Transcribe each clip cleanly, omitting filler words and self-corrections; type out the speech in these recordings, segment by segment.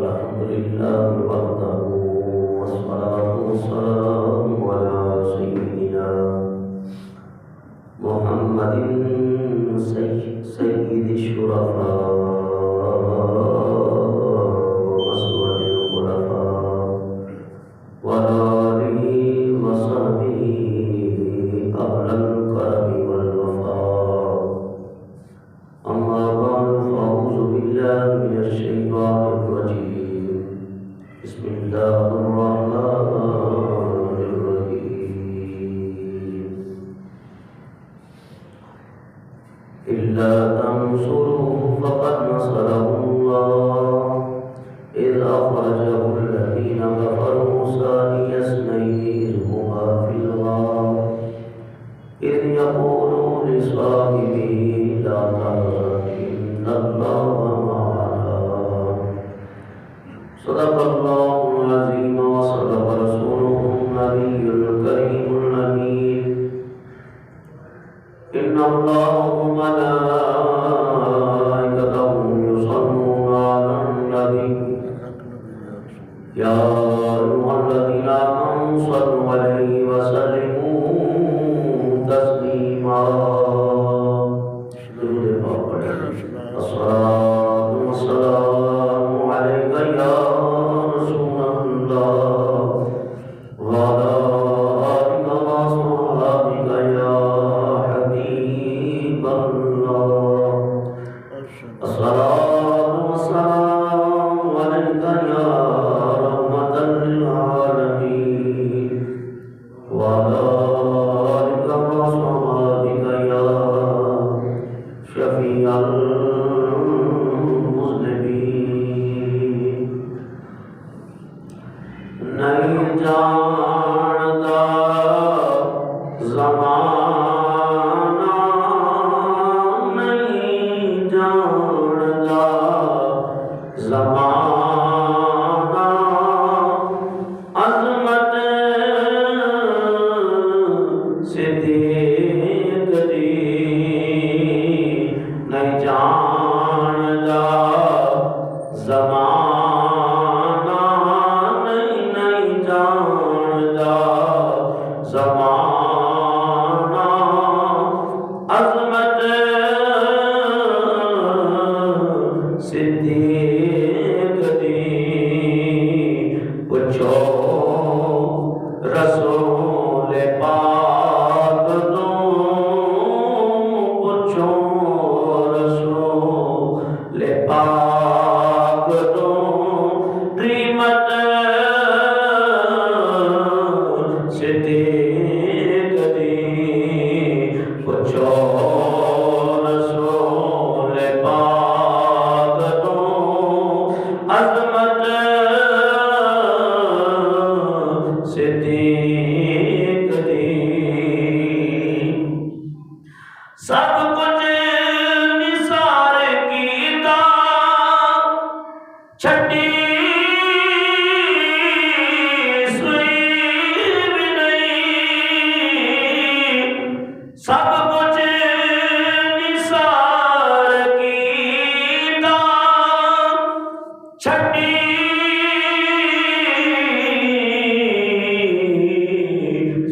الحمد لله وحده والصلاة والسلام على سيدنا محمد سيد الشرفاء وأسود الخلفاء وعلى آله وصحبه أهل الكرم والوفاء. أما بعد فأعوذ بالله من الشيطان الرجيم. بسم الله الرحمن الرحيم. إلا تنصروه فقد نصره الله إذ أخرجه الذين كفروا ثاني اثنين إذ هما في الغار إذ يقول لصاحبه لا تحزن إن الله معنا. صدق الله العظيم وصدق رسوله النبي الكريم الأمين. إن الله وملائكته يصلون على النبي يا أيها الذين آمنوا صلوا عليه وسلموا تسليما. الصلاة والسلام عليك يا رسول الله وعلى آلك وصحبك يا حبيب الله. الصلاة والسلام عليك يا رحمة للعالمين وعلى آلك وصحبك يا شفيع المذنبين. نہیں جانتا زمانہ، نہیں جانتا زمانہ، عظمت سے دیکھ دی. نہیں جانتا زمانہ، نہیں جانتا زمانہ، عظمت سے دیکھ دی. پوچھو رسول پاک تو، پوچھو رسول پاک تو، قیمت سے دیکھ دی. پوچھو رسول پاک تو، عظمت سے دیکھ دی. سب کچھ نثار کیتا، چھٹی سوئی بھی نہیں. سب کچھ نثار کیتا، چھٹی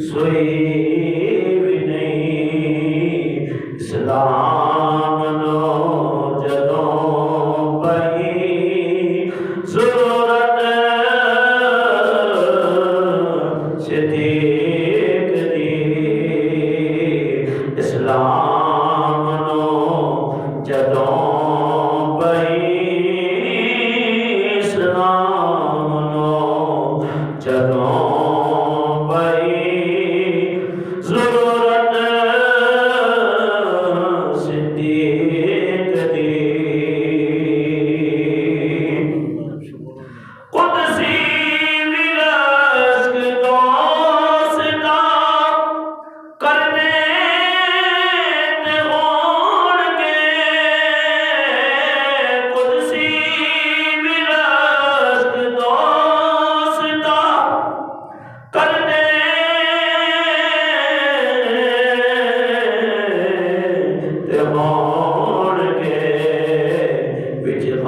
سوئی بھی نہیں. اسلام نو جدوں پئی ضرورت سے دیکھ دی. اسلام نو جدوں پئی، اسلام نو جدوں پئی ضرورت سے دیکھ دی. قدسی رزق دوستا کرنے تے ہوڑ کے،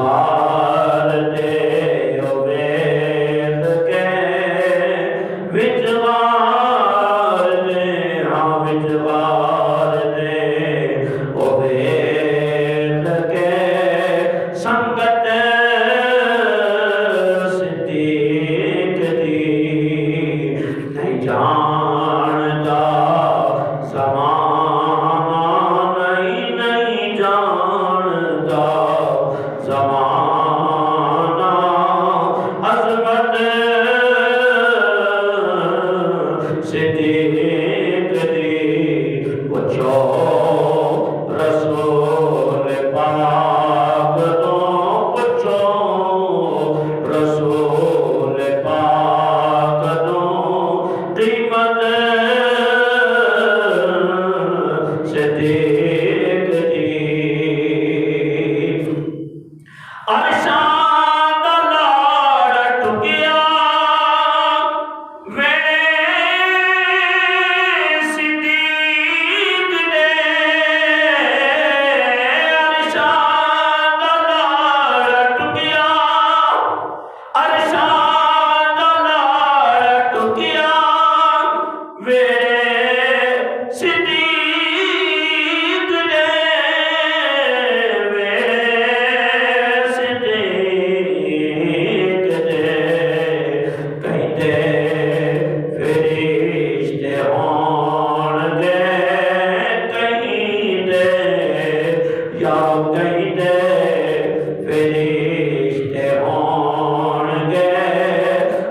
وچوار دے ویخ کے وچوار دے ہاں وچوار دے ویخ کے سنگت صدیق دی نہیں جاندا زمانہ نہیں جاندا زمانہ عظمت صدیق دی پوچھو رسول پاک تو پوچھو رسول پاک تو قیمت صدیق دی عرشاں دا لاڑ ٹکیا ویڑے صدیق دے عرشاں دا لاڑ ٹکیا عرشاں دا لاڑ ٹکیا ویڑے صدیق دے ویڑے صدیق دے کہتے فرشتے ہون گے کہیں دے یا کہتے فرشتے ہون گے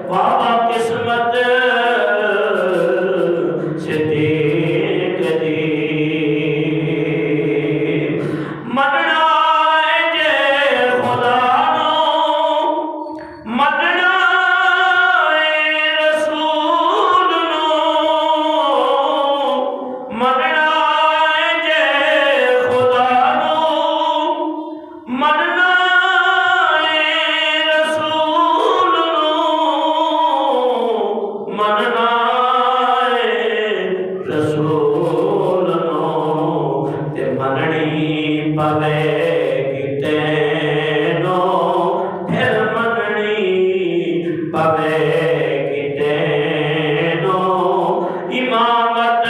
بابا قسمت صدیق دی مننا ہے جے خدا نو مننا ہے رسول نو مننا ہے جے خدا نو مننا ہے رسول نو مننا ہے رسول نو تے مننی پوے کتے نو پھر مننی پوے کتے نو امامت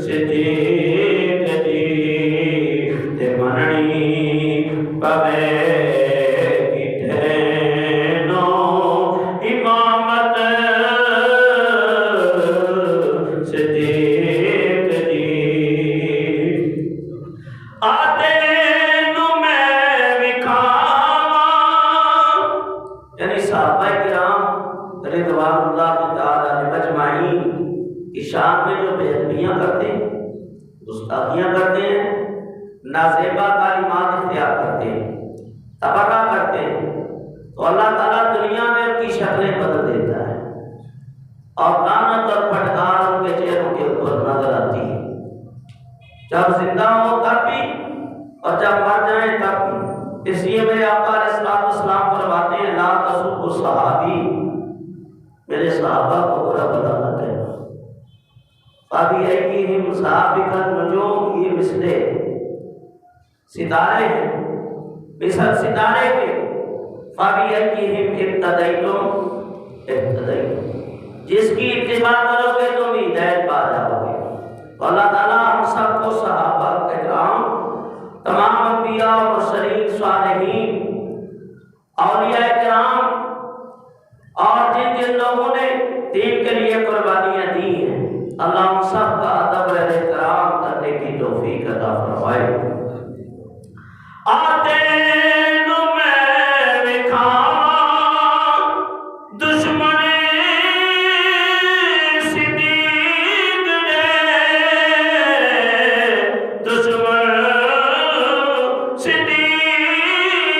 صدیق دی تے مننی پوے کتے نو امامت صدیق دی آتے نو میں وکھاواں یعنی صحابہ کرام رضوان اللہ تعالی علیہ مجمعین کی شان میں جو بے ادبیاں کرتے ہیں گستاخیاں کرتے ہیں نازیبا کلمات اختیار کرتے ہیں تبرہ کرتے ہیں تو اللہ تعالیٰ دنیا میں ان کی شکلیں بدل دیتا ہے اور لعنت اور پھٹکار ان کے چہروں کے اوپر نظر آتی ہے جب زندہ ہو تب بھی اور جب مر جائیں تب بھی اس لیے میرے آقا علیہ السلام فرماتے ہیں لا تسبوا صحابی میرے صحابہ کو برا بلا نہ کہنا فَبِأَيِّهِمْ سَابِقَ النُّجُومِ یہ مثل ستارے ہیں مثل ستارے کے فَبِأَيِّهِمْ اقْتَدَيْتُمْ اقتدیتم جس کی اتباع کرو گے تم ہدایت پا جاؤ گے تو اللہ تعالیٰ ہم سب کو صحابہ کرام تمام انبیاء اور مرسلین صالحین اولیاء کرام اور جن جن لوگوں نے دین کے لیے قربانیاں دی ہیں اللہ ہم سب کا ادب و احترام کرنے کی توفیق عطا فرمائے آتے نو میں وکھاواں دشمن صدیق دے دشمن صدیق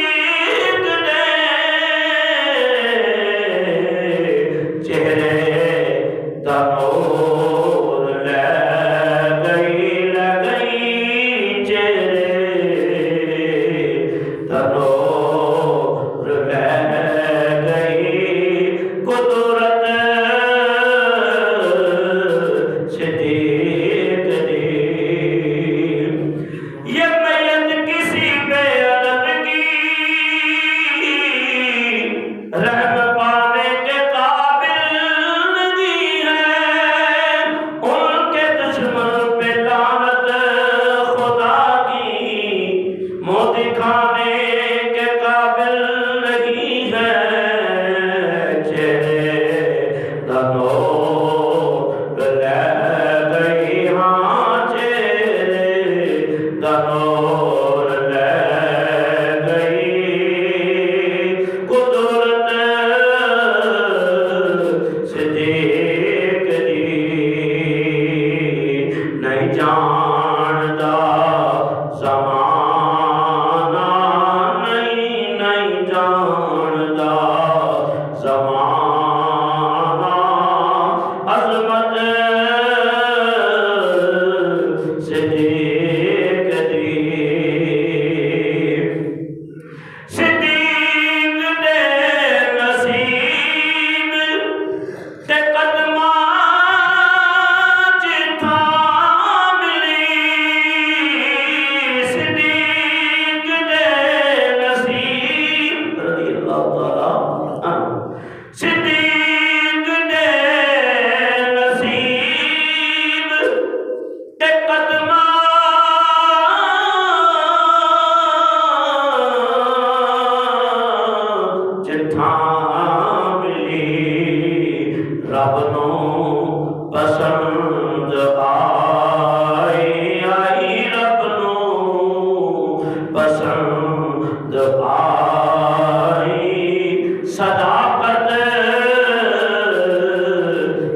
دے چہرے دا نور لے گئی چہرے دنور لے گئی قدرت صدیق دی نہیں جاندا زمانہ نہیں جاندا زمانہ عظمت صدیق دی صدیق دے نصیب تے قدماں جتھاں ملی صدیق دے نصیب رضی اللہ تعالی عنہ صدیق دے نصیب تے قدماں جتھاں ملی رب نوں پسند آئی رب نوں پسند آئی صداقت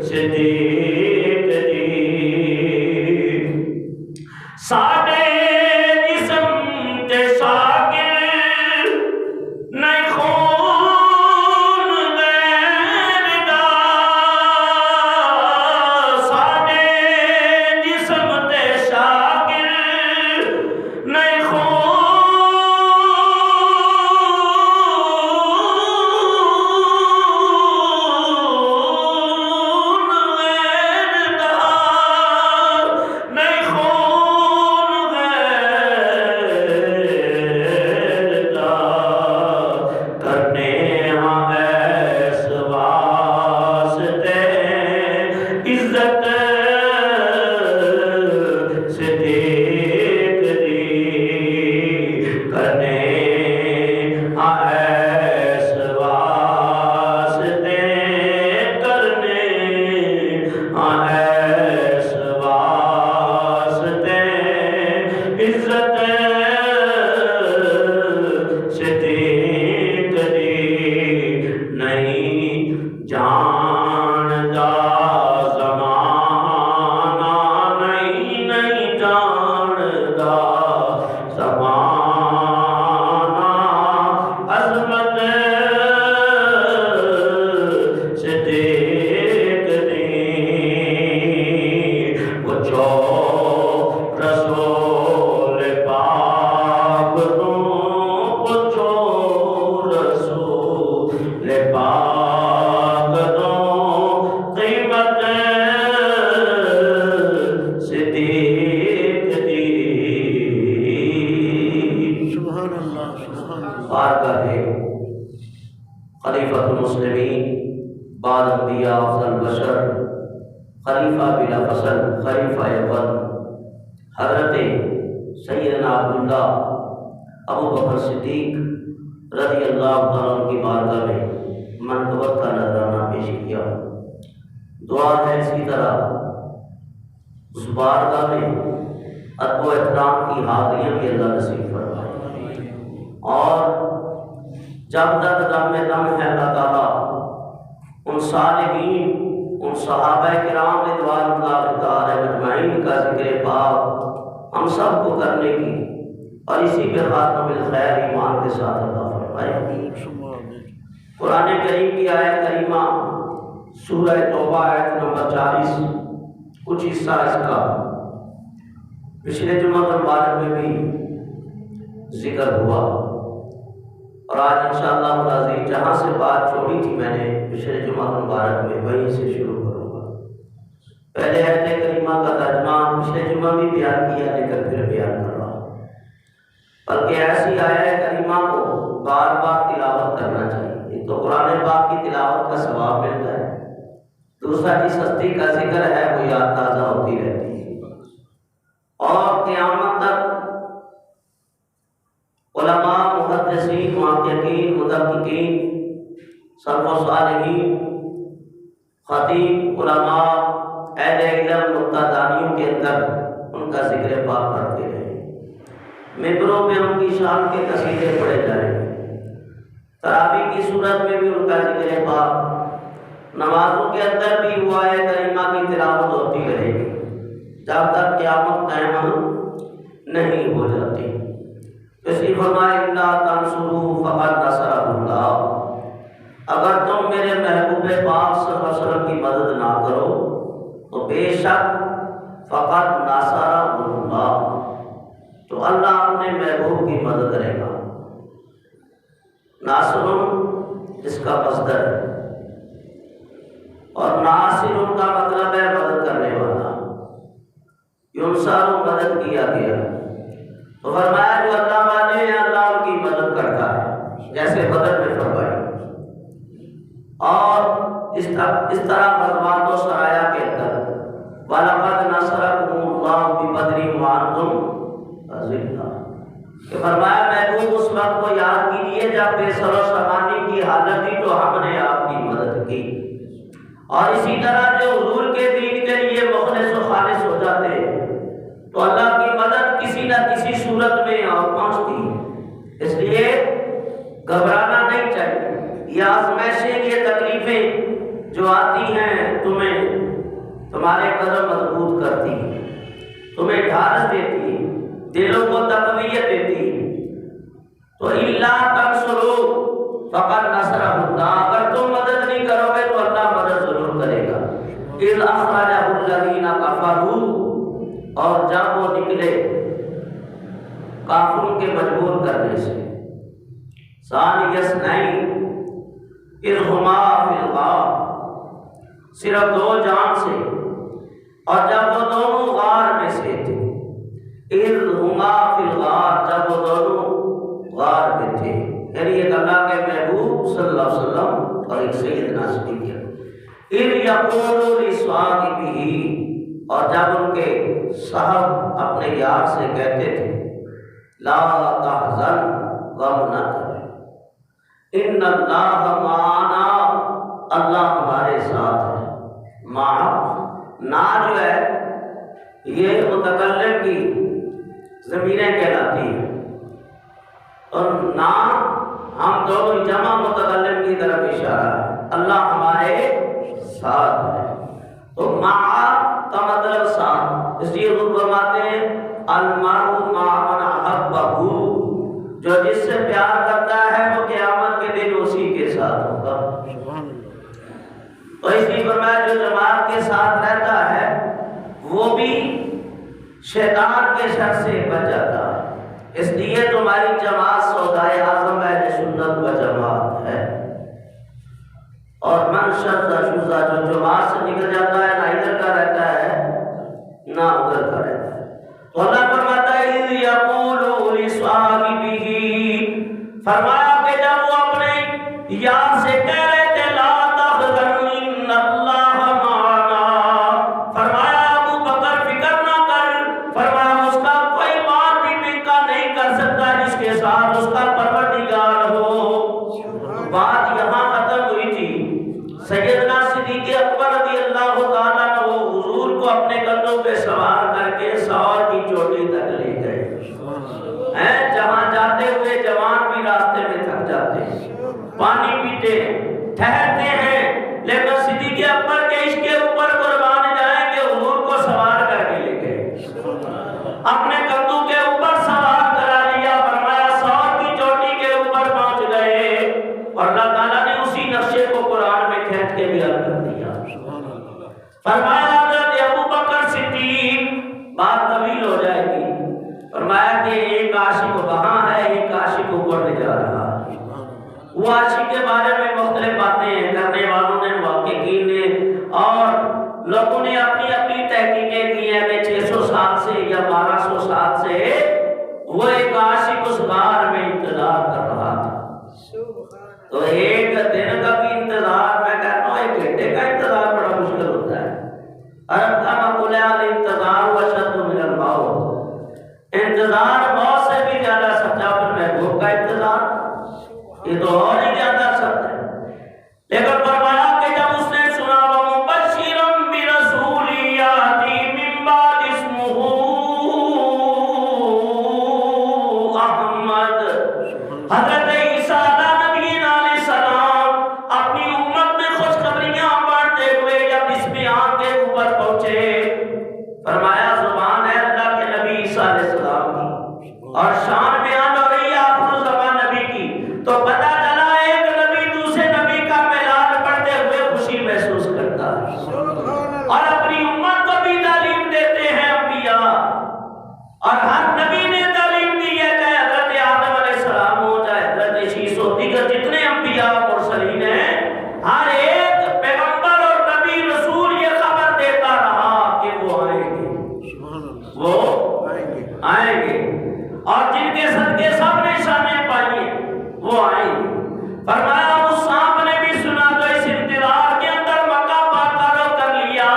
صدیق دی ساڈے جسم تے ساکل نہیں خون غیر دا ساڈے جسم تے ساکل نہیں خون غیر دا نہیں خون غیر دا کرنے ہاں ایس واسطے عزت صدیق دی کرنے ہاں ایس واسطے کرنے ہاں ایس واسطے عزت صدیق دی نہیں جاندا زمانہ نہیں جاندا زمانہ عظمت صدیق دی وہ جو رسول پاک نوں وہ جو رسول پاک نوں قیمت صدیق دی سبحان اللہ سبحان اللہ بارگاہ ہے خلیفۃ المسلمین بعد انبیاء افضل بشر خلیفہ بلا فصل خلیفہ اول حضرت سیدنا عبداللہ ابو بکر صدیق رضی اللہ تعالیٰ عنہ کی بارگاہ میں منقبت کا نذرانہ پیش کیا دعا ہے اسی طرح اس بارگاہ میں ادب و احترام کی حاضریاں بھی اللہ نصیب فرمائے اور جب تک دم میں دم ہے اللہ تعالیٰ ان صالحین ان صحابہ کرام رضوان اللہ تعالی اجمعین کا ذکر پاک ہم سب کو کرنے کی اور اسی پہ خاتمہ بالخیر ایمان کے ساتھ عطا فرمائے۔ قرآن کریم کی آیت کریمہ سورہ توبہ آیت نمبر 40 کچھ حصہ اس کا پچھلے جمعہ مبارک میں بھی ذکر ہوا اور آج انشاءاللہ العزیز جہاں سے بات چھوڑی تھی میں نے پچھلے جمعہ مبارک میں وہیں سے شروع کروں گا۔ پہلے آیت کریمہ کا ترجمہ پچھلے جمعہ بھی بیان کیا لیکن پھر بیان کر رہا ہوں، بلکہ ایسی آیت کریمہ کو بار بار تلاوت کرنا چاہیے۔ ایک تو قرآن پاک کی تلاوت کا ثواب ملتا ہے، دوسرا جس ہستی کا ذکر ہے وہ یاد تازہ ہوتی رہتی ہے اور قیامت تک علماء محدثین محققین مدققین سلف و صالحین خطیب علماء اہل علم نکتہ دانیوں کے اندر ان کا ذکر پاک کرتے رہے۔ ممبروں پہ ان کی شان کے قصیدے پڑھے جائیں گے، تراویح کی صورت میں بھی ان کا ذکر پاک، نمازوں کے اندر بھی وہ آیت کریمہ کی تلاوت ہوتی رہے گی جب تک قیامت قائم نہیں ہو جاتی۔ اس لیے فرمایا اِنَّا تَنْصُرُوا فَقَدْ نَصَرَهُ اللَّهُ، اگر تم میرے محبوب پاک صلی اللہ علیہ وسلم کی مدد نہ کرو تو بے شک فقط نَصَرَهُ اللَّهُ، تو اللہ اپنے محبوب کی مدد کرے گا۔ ناصر اس کا مصدر ہے اور ناصر کا مطلب ہے مدد کرنے والا، ینصر مدد کیا گیا، تو فرمایا جو اللہ والے ہیں اللہ ان کی مدد کرتا ہے، جیسے بدر میں فرمایا۔ اور اس طرح غزوات و سرایا کے اندر وَلَقَدْ نَصَرَكُمُ اللَّهُ بِبَدْرٍ وَأَنْتُمْ أَذِلَّةٌ، کہ فرمایا محبوب اس وقت کو یاد کیجیے جب بے سر و سامانی کی حالت تھی تو ہم نے آپ کی مدد کی، اور اسی طرح جو حضور کے دین کے لیے مخلص و خالص ہو جاتے ہیں تو اللہ کی مدد کسی نہ کسی صورت میں پہنچتی ہے۔ اس لیے گھبرانا نہیں چاہیے، یہ آزمائشیں یہ تکلیفیں جو آتی ہیں تمہیں تمہارے قدم مضبوط کرتی ہیں، تمہیں ڈھارس دیتی ہیں، دلوں کو تقویت دیتی ہیں۔ تو اِلَّا تَنْصُرُوا فَقَدْ نَصَرَهُ اللَّهُ، اگر تم مدد نہیں کرو گے تو اللہ مدد ضرور کرے گا۔ اِذْ أَخْرَجَهُ الَّذِينَ كَفَرُوا، اور جب وہ نکلے کافروں کے مجبور کرنے سے، ثانی اثنین اذ ہما فی الغار، صرف دو جان سے، اور جب وہ دونوں غار میں سے تھے، اذ ہما فی الغار، جب وہ دونوں غار میں تھے، یعنی ایک اللہ کے محبوب صلی اللہ علیہ وسلم اور ایک سیدنا صدیق، اذ یقول لصاحبہ، اور جب ان کے صاحب اپنے یار سے کہتے تھے لا تحزن، غم نہ کرے، ان اللہ معنا، اللہ ہمارے ساتھ ہے۔ نا جو ہے یہ متکلم کی ضمیریں کہلاتی ہیں، اور نا ہم دونوں جمع متکلم کی طرف اشارہ ہے، اللہ ہمارے ساتھ ہے۔ تو کا مطلب ساتھ، اس لیے وہ فرماتے ہیں المرء مع من احبہ، جو جس سے پیار کرتا ہے وہ قیامت کے دن اسی کے ساتھ ہوگا۔ تو اس لیے فرمایا جو جماعت کے ساتھ رہتا ہے وہ بھی شیطان کے شر سے بچ جاتا ہے۔ اس لیے تمہاری جماعت سودائے اعظم اہل سنت و جماعت ہے، اور من شذ شذ، جو جماعت سے نکل جاتا ہے نہ ادھر کا رہتا ہے نہ ادھر کا رہتا ہے۔ تو اللہ فرماتا ہے اذ یقول لصاحبہ، فرمایا کہ جب وہ اپنے یار سے کہہ رہے تھے لا تحزن ان اللہ معنا، فرمایا ابو بکر فکر نہ کر، فرمایا اس کا کوئی مار بھی بکا نہیں کر سکتا جس کے ساتھ اس کا پروردگار ہو۔ بات یہاں ختم ہوئی تھی، سیدنا صدیق اکبر رضی اللہ تعالیٰ عنہ حضور کو اپنے کندھوں پہ سوار کر کے سوار کی چوٹی تک لے گئے ہیں، جہاں جاتے ہوئے جوان بھی راستے میں تھک جاتے ہیں، پانی پیتے ہیں، ٹھہرتے ہیں، لیکن صدیق اکبر کے عشق کے اوپر قربان جائیں کہ حضور کو سوار کر کے لے گئے، اپنے کندھوں کے اوپر سوار کرا لیا، فرمایا سوار کی چوٹی کے اوپر پہنچ گئے، اور اللہ تعالیٰ نے اسی نقشے کو قرآن میں کھینچ کے بیان کر دیا۔ فرمایا حضرت ابو بکر صدیق، بات طویل ہو جائے گی، فرمایا کہ ایک عاشق وہاں ہے، ایک عاشق اوپر لے جا رہا ہے۔ وہ عاشق کے بارے میں مختلف باتیں کرنے والوں نے، محققین نے اور لوگوں نے اپنی اپنی تحقیقیں کی ہیں کہ 600 سال سے یا 1200 سال سے وہ ایک عاشق اس غار میں انتظار کر رہا تھا۔ تو ایک دن کا بھی انتظار، میں کہتا ہوں ایک گھنٹے کا انتظار بڑا مشکل ہوتا ہے۔ عرب کا مقولہ الانتظار اشد من الموت، انتظار موت سے بھی زیادہ سخت ہے، اپنے محبوب کا انتظار یہ تو اور ہی زیادہ سخت ہے۔ لیکن فرمایا کہ جب اس نے سنا وَمُبَشِّرًا بِرَسُولٍ يَأْتِي مِن بَعْدِ اسْمُهُ حضرت عیسیٰ نبی علیہ السلام اپنی امت میں خوشخبریاں بانٹتے ہوئے جب اس بیان کے اوپر پہنچے، فرمایا زبان ہے اللہ کے نبی عیسیٰ علیہ السلام کی اور شان بیان ہو رہی ہے آخر زبان نبی کی، تو پتہ چلا ایک نبی دوسرے نبی کا میلاد پڑھتے ہوئے خوشی محسوس کرتا ہے اور اپنی امت کو بھی تعلیم دیتے ہیں انبیاء، اور ہر نبی نے تعلیم دی ہے، چاہے حضرت آدم علیہ السلام ہو، چاہے حضرت شیس ہو، دیگر جتنے انبیاء مرسلین ہیں، ہر ایک پیغمبر اور نبی رسول یہ خبر دیتا رہا کہ وہ آئیں گے، وہ آئیں گے، اور جن کے صدقے سب نے شانیں پائی ہیں وہ آئیں گے۔ فرمایا اس سانپ نے بھی سنا تو اس انتظار کے اندر مکہ پاک کر لیا،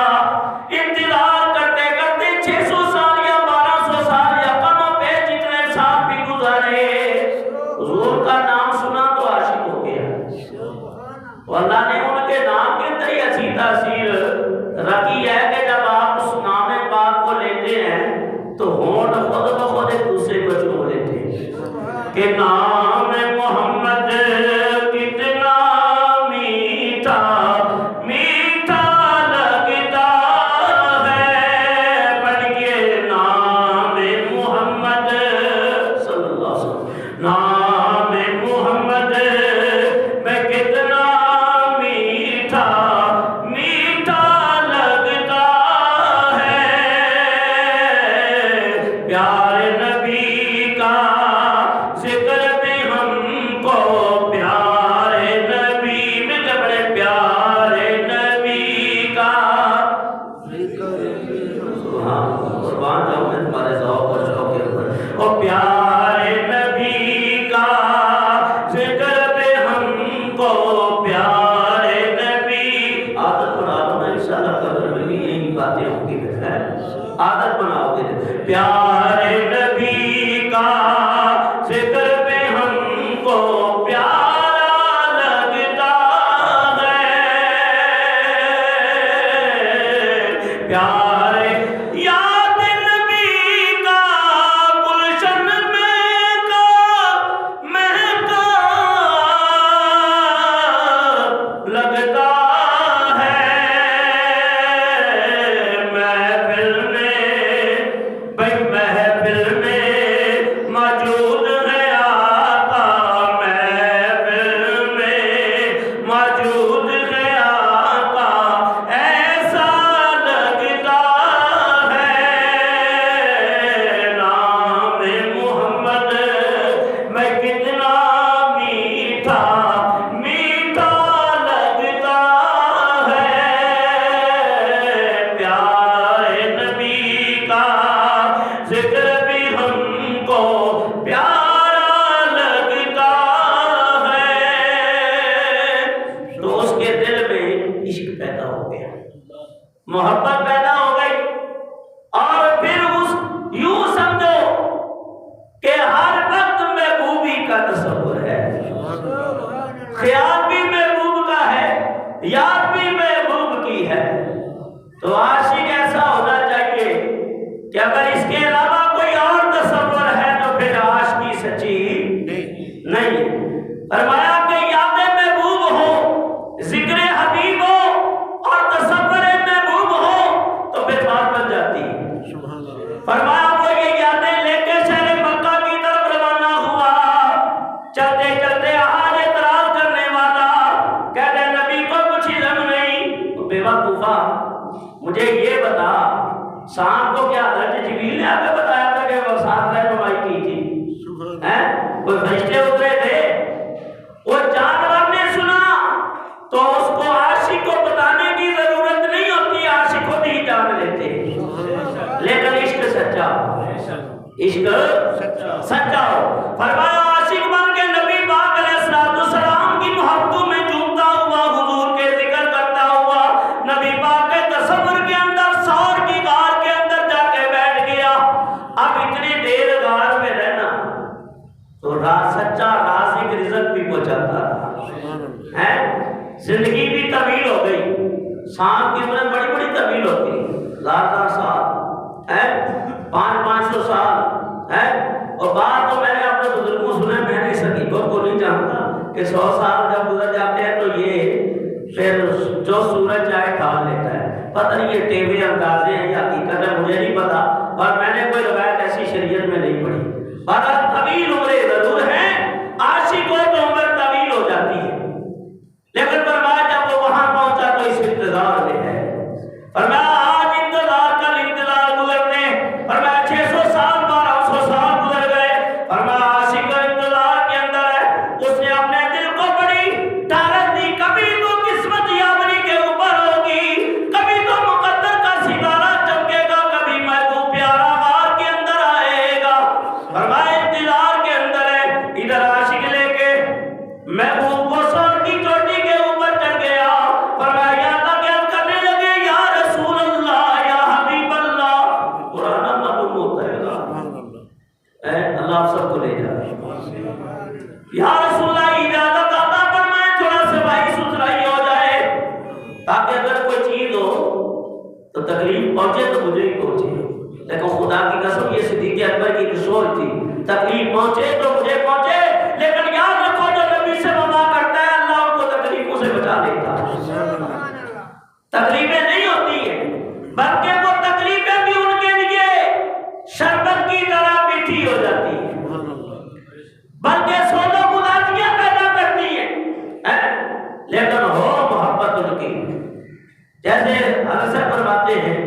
انتظار کرتے کرتے 600 سال یا 1200 سال یا کم پہ جتنے سال بھی گزارے، حضور کا نام سنا تو عاشق ہو گیا، اور اللہ نے ان کے نام کے اندر ہی اچھی تاثیر رکھی ہے کہ جب آپ اس نام پاک کو لیتے ہیں تو ہونٹ خود بخود ایک دوسرے کو چوم لیتے ہیں کہ نام محمد کتنا میٹھا میٹھا لگتا ہے، پڑھ کے نام محمد صلی اللہ علیہ وسلم، نام محمد میں کتنا میٹھا میٹھا لگتا ہے، پیارے نبی کا ذکر بھی ہم کو، پیارے نبی میں بڑے پیارے نبی کا قربان جاؤں میں تمہارے ذوق اور شوق کے اوپر، اور پیارے نبی کا ذکر بھی ہم کو، پیارے نبی، عادت بنا لو نا انشاءاللہ قبر میں بھی یہی باتیں ہوں گی، عادت بناؤ گے، پیارے نبی کا ذکر بھی ہم کو پیارا لگتا ہے، پیارے یاد نبی کا گلشن میں کا مہکا لگتا ہے، محفل میں موجود ہے آقا، محفل میں موجود ہے آقا، ایسا لگتا ہے، نام محمد میں کتنا میٹھا میٹھا لگتا ہے، پیارے نبی کا ذکر بھی ہم کو پیارا لگتا ہے، تو اس کے دل میں عشق پیدا ہو گیا، محبت پیدا ہو گئی، اور پھر اس یوں سمجھو کہ ہر وقت محبوبی کا تصور ہے، خیال بھی محبوب کا ہے، یاد بھی محبوب کی ہے، تو عاشق ایسا ہونا چاہیے کہ اگر اس کے علاوہ کوئی اور تصور ہے تو پھر عاشقی سچی نہیں۔ فرمایا کہ یاد محبوب ہو، ذکر حبیب ہو اور تصور محبوب ہو تو پھر بات بن جاتی ہے۔ فرمایا وہ یہ یادیں لے کے شہر مکہ کی طرف روانہ ہوا، چلتے چلتے آج اعتراض کرنے والا کہتے نبی کو کچھ علم نہیں، بے وقوفا مجھے یہ بتا، شام کو کیا حضرت جبریل نے آگے بتایا تھا کہ وہ ساتھ رہنمائی کی تھی، کوئی فرشتے اترے تھے، وہ جانور نے سنا تو اس کو عاشق کو بتانے کی ضرورت نہیں ہوتی، عاشق خود ہی جان لیتے، لیکن عشق سچا ہو، عشق سچا ہو۔ فرمایا عاشق بن کے نبی پاک علیہ السلام کی محبتوں میں جھومتا ہوا، حضور کے ذکر کرتا ہوا، نبی پاک کے تصور کے اندر سور کی غار کے اندر جا کے بیٹھ گیا۔ اب اتنی دیر غار میں رہنا تو سچا رازق رزق بھی پہنچاتا رہا ہے، زندگی بھی طویل ہو گئی، سانپ کی عمریں بڑی بڑی طویل ہوتی، 1000 سال ہے، 500 سال ہے، اور بات تو میں نے اپنے بزرگوں سنے، میں نے سکی کو جانتا کہ 100 سال جب گزر جاتے ہیں تو یہ پھر جو سورج چاہے ڈھال لیتا ہے. پتہ نہیں یہ ٹیوے اندازے ہیں یا حقیقت ہے، مجھے نہیں پتا، اور میں نے کوئی روایت ایسی شریعت میں نہیں پڑھی. بہرحال طویل عمریں ضرور ہیں، عاشقوں تو عمر طویل ہو جاتی ہے، لیکن فرمایا جب وہ وہاں پہنچا تو اس انتظار میں ہے. فرمایا آج انتظار کل انتظار گزرتے، فرمایا 600 سال 1200 سال گزر گئے. فرمایا عاشق انتظار کے اندر ہے، اس نے اپنے دل کو بڑی طاقت دی. کبھی تو قسمت یاوری کے اوپر ہوگی، کبھی تو مقدر کا ستارہ چمکے گا، کبھی محبوب پیارا غار کے اندر آئے گا. فرمایا انتظار کے اندر ہے، ادھر عاشق لے کے محبوب کو سور کی چوٹی کے اوپر چڑھ گیا. فرمایا یا تک کرنے لگے یا رسول اللہ یا حبیب اللہ. قرآن معلوم ہوتا ہے نا، اللہ سب کو لے جا. یا رسول اللہ اجازت عطا فرمائے تھوڑا صفائی ستھرائی ہو جائے، تاکہ اگر کوئی چیز ہو تو تکلیف پہنچے تو مجھے ہی پہنچے. لیکن خدا کی قسم یہ صدیق اکبر کی سوچ تھی، تکلیف پہنچے تو مجھے پہنچے، لیکن یاد رکھو جو نبی سے وفا کرتا ہے اللہ ان کو تکلیفوں سے بچا دیتا ہے. تکلیفیں نہیں ہوتی ہیں، بلکہ وہ تکلیفیں بھی ان کے لیے شربت کی طرح میٹھی ہو جاتی ہیں، بلکہ سوزو گلازیاں پیدا کرتی ہیں. لیکن ہو محبت ان کی، جیسے حضرت سے فرماتے ہیں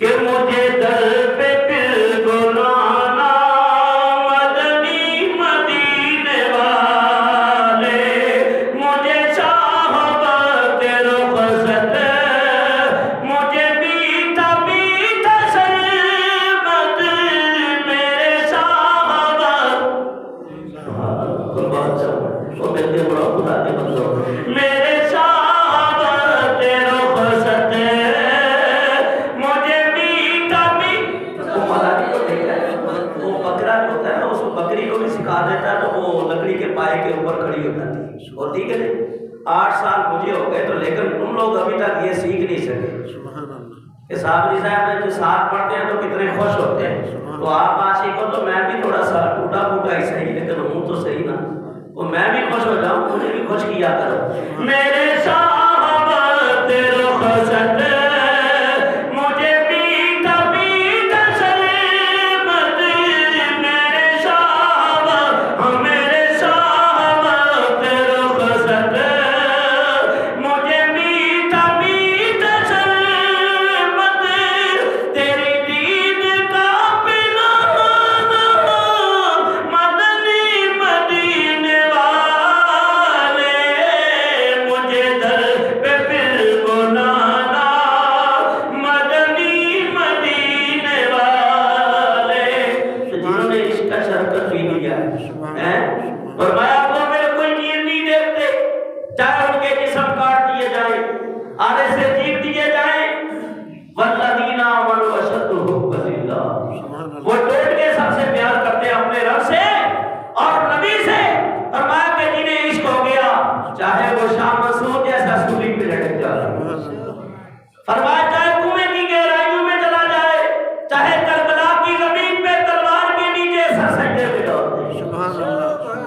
کہ مجھے در پہ پھر گنانا مدنی مدینے والے، مجھے صحابت رخصت، مجھے میٹھا میٹھا شربت میرے صحابت، وہ کہتے ہیں بڑا خدا کے بندو، میرے صحابت رخصت مجھے میٹھا میٹھا. وہ ملانی کو دیکھا ہے، وہ بکرا جو ہوتا ہے نا، اس کو بکری کو بھی سکھا دیتا ہے تو وہ لکڑی کے پائے کے اوپر کھڑی ہو جاتی ہے. اور ٹھیک ہے 8 سال مجھے ہو گئے تو، لیکن تم لوگ ابھی تک یہ سیکھ نہیں سکے کہ صاحب صاحب جو ساتھ پڑھتے ہیں تو کتنے خوش ہوتے ہیں. تو آپ عاشق ہو تو میں بھی تھوڑا سا ٹوٹا پھوٹا ہی صحیح، لیکن ہوں تو صحیح نا، وہ میں بھی خوش ہو جاؤں، مجھے بھی خوش کیا کرو. میرے صحابت رخصت مجھے میٹھا میٹھا شربت میرے صحابت، میرے صحابت رخصت مجھے میٹھا میٹھا شربت تیری دید کا پلانا مدنی مدینے والے، مجھے در پہ پھر گنانا مدنی مدینے والے. جنہوں نے اس کا شرکت بھی لیا ہے، فرمایا وہ میرے کوئی چیز نہیں دیکھتے، چاہے ان کے جسم کاٹ دیے جائیں، آدھے سے چیر دیے جائیں. والذین آمنوا اشد حبا للہ، وہ ٹوٹ کے سب سے پیار کرتے ہیں اپنے رب سے اور نبی سے. فرمایا کہ جنہیں عشق ہو گیا چاہے وہ شاہ مسعود جیسا سولی پہ لٹک جائے، فرمایا چاہے کنویں کی گہرائیوں میں چلا جائے، چاہے کربلا کی زمین پہ تلوار کے نیچے سر سجدے پہ ڈال دے.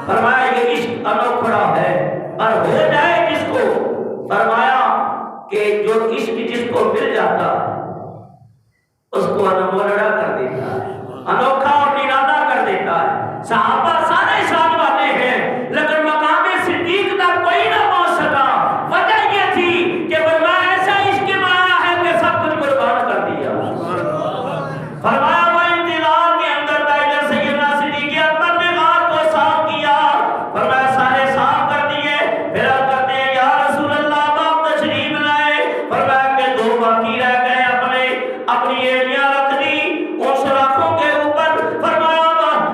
فرمایا یہ عشق انوکھڑا ہے، اور ہو جائے جس کو، فرمایا کہ جو عشق جس کو مل جاتا ہے اس کو انمولڑا کر دیتا ہے، انوکھا اور نرالا کر دیتا ہے. صحابہ سارے شان والے ہیں، لیکن مقام صدیق تک کوئی نہ پہنچ سکا. وجہ یہ تھی کہ فرمایا ایسا عشق میں آیا ہے کہ سب کچھ قربان کر دیا. فرمایا وہ انتظار کے اندر تھا، ادھر سیدنا صدیق اکبر نے غار کو صاف کیا. فرمایا سارے صاف کر دیے، پھر آپ کرتے ہیں یا رسول اللہ آپ تشریف لائے. فرمایا کہ 2 باقی رہ گئے، اپنی ایڑیاں رکھ دی ان سوراخوں کے اوپر. فرمایا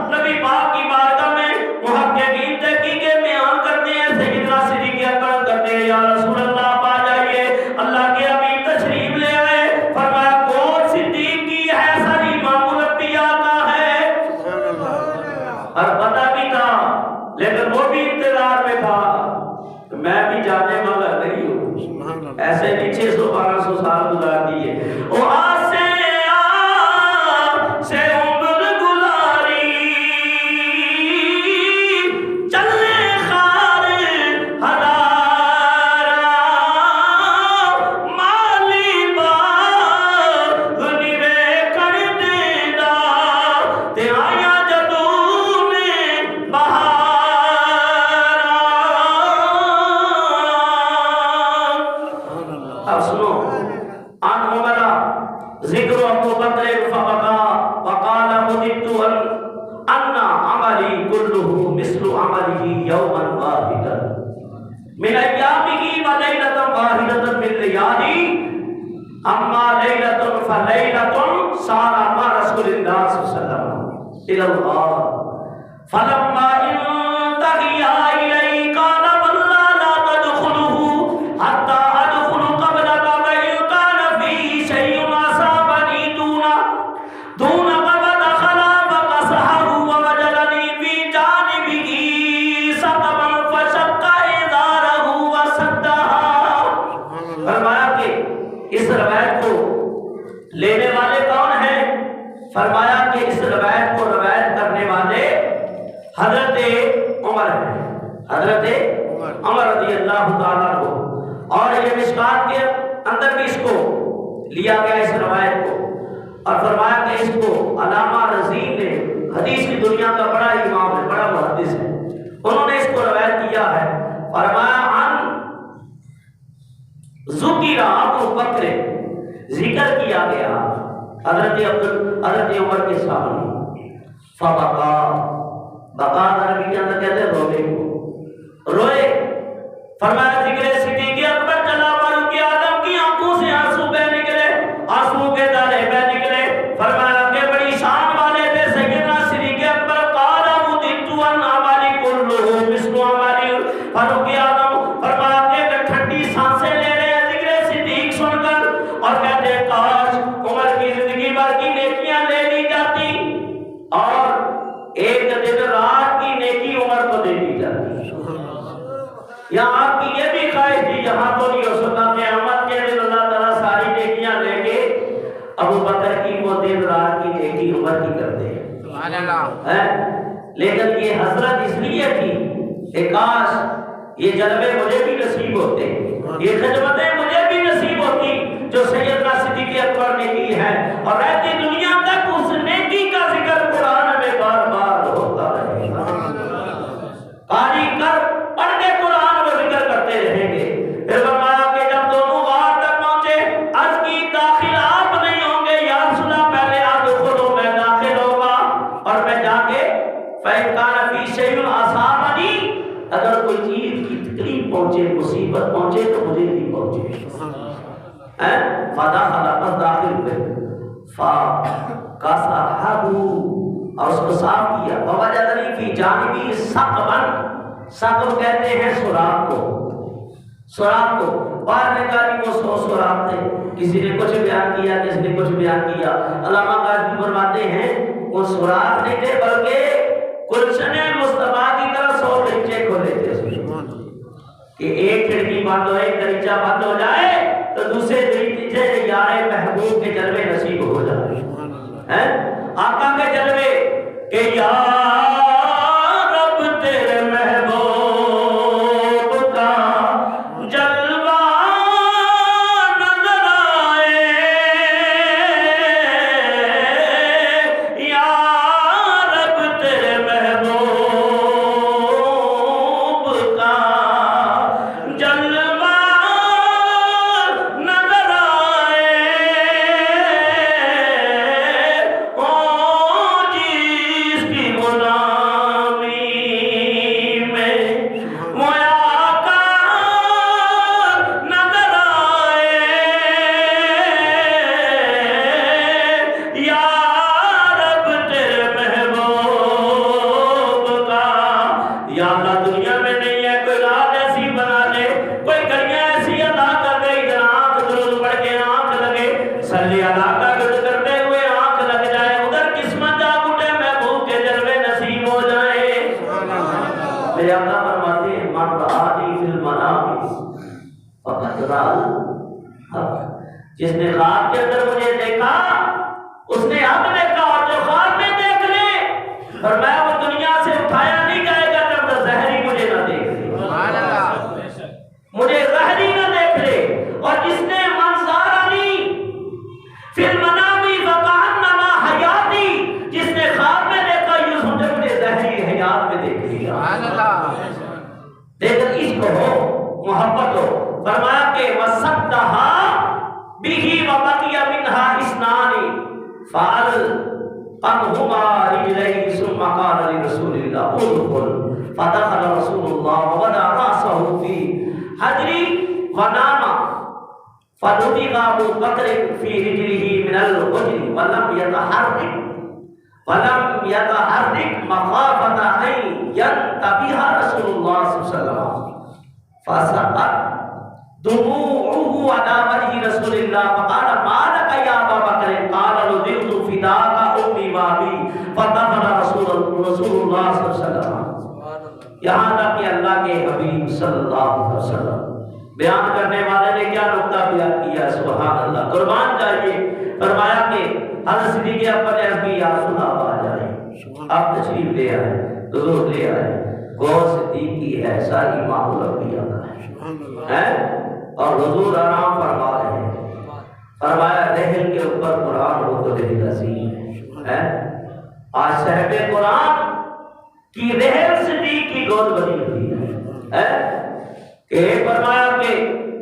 نبی پاک کی بارگاہ میں محققین تحقیقیں بیان کرتے ہیں، سیدنا صدیق اکبر کرتے ہیں یا رسول اللہ آپ آ جائیے، اللہ کے حبیب تشریف لے آئے. فرمایا کون صدیق کی ہے، سر امام الانبیاء کا ہے، اور پتہ بھی تھا، لیکن وہ بھی انتظار میں تھا. میں بھی جانے والا نہیں ہوں، ایسے بھی 600 1200 سال گزار دیے. وہ سے عمر گزاری چلنے خواہ عمله يوما واحدا من أيامه وليلة واحدة من لياليه أما ليلة فليلة صار مع رسول الله صلى الله عليه وسلم إلى الله فلما انتهى إليه قال والله لا تدخله حتى أدخل قبلك وإن كان فيه شيء أصابني دون قبل خلا فقصحه ووجدني في جانبه سقما فشق إزاره وسدها. فرمایا کہ اس روایت کو لینے والے کون ہیں؟ فرمایا کہ اس روایت کو روایت کرنے والے حضرت عمر ہیں، حضرت عمر رضی اللہ تعالیٰ عنہ. اور یہ مشکات کے اندر بھی اس کو لیا گیا اس روایت کو، اور فرمایا کہ اس کو علامہ رضی نے، حدیث کی دنیا کا بڑا امام ہے، بڑا محدث ہے، انہوں نے اس کو روایت کیا ہے. فرمایا عن ذکر ابو بکر، ذکر کیا گیا حضرت عمر کے سامنے. فبقا، بقا عربی کے اندر کہتے ہیں رونے کو، روئے. فرمایا ذکر صدیق اکبر چلا فاروق اعظم کی آنکھوں سے آنسو بہ نکلے، آنسو کے دارے بہ نکلے. فرمایا کہ بڑی شان والے تھے سیدنا صدیق اکبر. قال مدت ان عملی كله مثل عمل فاروق اعظم. فرمایا کہ ٹھنڈی سانسیں لے رہے ہیں ذکر صدیق سن کر، اور کہتے ہیں کاش عمر کی زندگی بھر کی نیکیاں لے لی جاتی اور ایک دن رات کی نیکی عمر کو دے دی جاتی. یہاں آپ کی یہ بھی خواہش تھی، یہاں تو نہیں ہو سکتا قیامت کے دن اللہ تعالیٰ ساری نیکیاں لے کے ابو بکر کی وہ دن رات کی نیکی عمر کی کرتے ہیں. لیکن یہ حسرت اس لیے تھی کہ کاش یہ جلوے مجھے بھی نصیب ہوتے، یہ خدمتیں مجھے بھی نصیب ہوتی جو سیدنا صدیق اکبر نے کی ہے، اور رہتی دنیا تک اس نیکی کا ذکر قرآن میں بار بار ہوتا رہے گا. قاری کر پڑھ کے قرآن میں ذکر کرتے رہیں گے. پھر فرمایا کہ جب دونوں غار تک پہنچے، عرض کی داخل آپ نہیں ہوں گے یا رسول اللہ، پہلے آپ دخلو، میں داخل ہوگا اور میں جا کے فَإِنْ كَانَ فِي شَيْءٍ أَصَابَنِي، اگر کوئی چیز کی تکلیف پہنچے، مصیبت پہنچے تو مجھے نہیں پہنچے. فَدَخَلَ، بس داخل ہوئے. فَقَصَحَهُ، اور اس کو صاف کیا. وَوَجَدَنِي فِي جَانِبِهِ سَقْبًا، سقب کہتے ہیں سوراخ کو، سوراخ کو. باہر نکالی وہ سوراخ تھے. کسی نے کچھ بیان کیا، کسی نے کچھ بیان کیا. علامہ غازی فرماتے ہیں وہ سوراخ نہیں تھے بلکہ گلشن مصطفیٰ کی طرح 100 دریچے کھولے تھے کہ ایک کھڑکی بند ہو، ایک دریچہ بند ہو جائے تو دوسرے دریچے سے یار محبوب کے جلوے نصیب ہو جائے. آقا کے جلوے کہ یا رب تیرے محبوب کا جلوہ نظر آئے، یا رب تیرے محبوب کا جلوہ نظر آئے. جس کی غلامی میں مویا کا نظر آئے، یا رب تیرے محبوب کا. یا اللہ دنیا میں نہیں ہے کوئی رات ایسی بنا دے، کوئی گھڑیاں ایسی ادا کر دے، ادھر آنکھ درود پڑھ کے آنکھ لگے، صلی اللہ کا درود کرتے ہوئے آنکھ لگ جائے، ادھر قسمت جاگ اٹھے، محبوب کے جلوے نصیب ہو جائے. میرے آقا فرماتے ہیں من رآنی فی المنام فقد رأى الحق، جس نے خواب کے اندر مجھے دیکھا اس نے حق دیکھا، اور جو خواب میں دیکھ لے فرمایا وہ دنیا سے اٹھایا نہیں جائے گا جب تک زہری مجھے نہ دیکھ لے، مجھے زہری نہ دیکھ لے. اور جس نے منظارنی فی المنام فکأنما حیاتی، جس نے خواب میں دیکھا یوں سمجھے مجھے زہری حیات میں دیکھ لیا. لیکن اس کو ہو محبت ہو. فرمایا کہ وَصَدَّهَا بِهِ وَبَقِيَ مِنْهَا اثْنَانِ فَعَلْ انہما رجلیہ ثم قال لرسول اللہ ادخل فدخل رسول اللہ ووضع رأسه في حجری ونام فنطق ابو بکر في رجله من الحجر ولم يتحرك مخافة ان ينتبه رسول اللہ صلی اللہ علیہ وسلم فسقط دموعه على وجه رسول الله فقال ما لك يا ابا بکر قال رضيت فداك امي وابي فدخل رسول اللہ صلی اللہ علیہ وسلم. یہاں تک کہ اللہ کے حبیب صلی اللہ علیہ وسلم بیان کرنے والے نے کیا نقطہ بیان کیا. سبحان اللہ. قربان جائیے. فرمایا کہ حضرت صدیق اکبر نے عرض کی یا رسول اللہ آ جائیں, آپ تشریف لے آئے, حضور لے آئے. غور صدیق کی ہے, ساری معمول انبیاء کا ہے اور حضور آرام فرما رہے ہیں. فرمایا رحل کے اوپر قرآن ہو تو دل عظیم ہے. آج صاحب قرآن کی رحل صدیق کی گود بنی ہوئی ہے کہ فرمایا کہ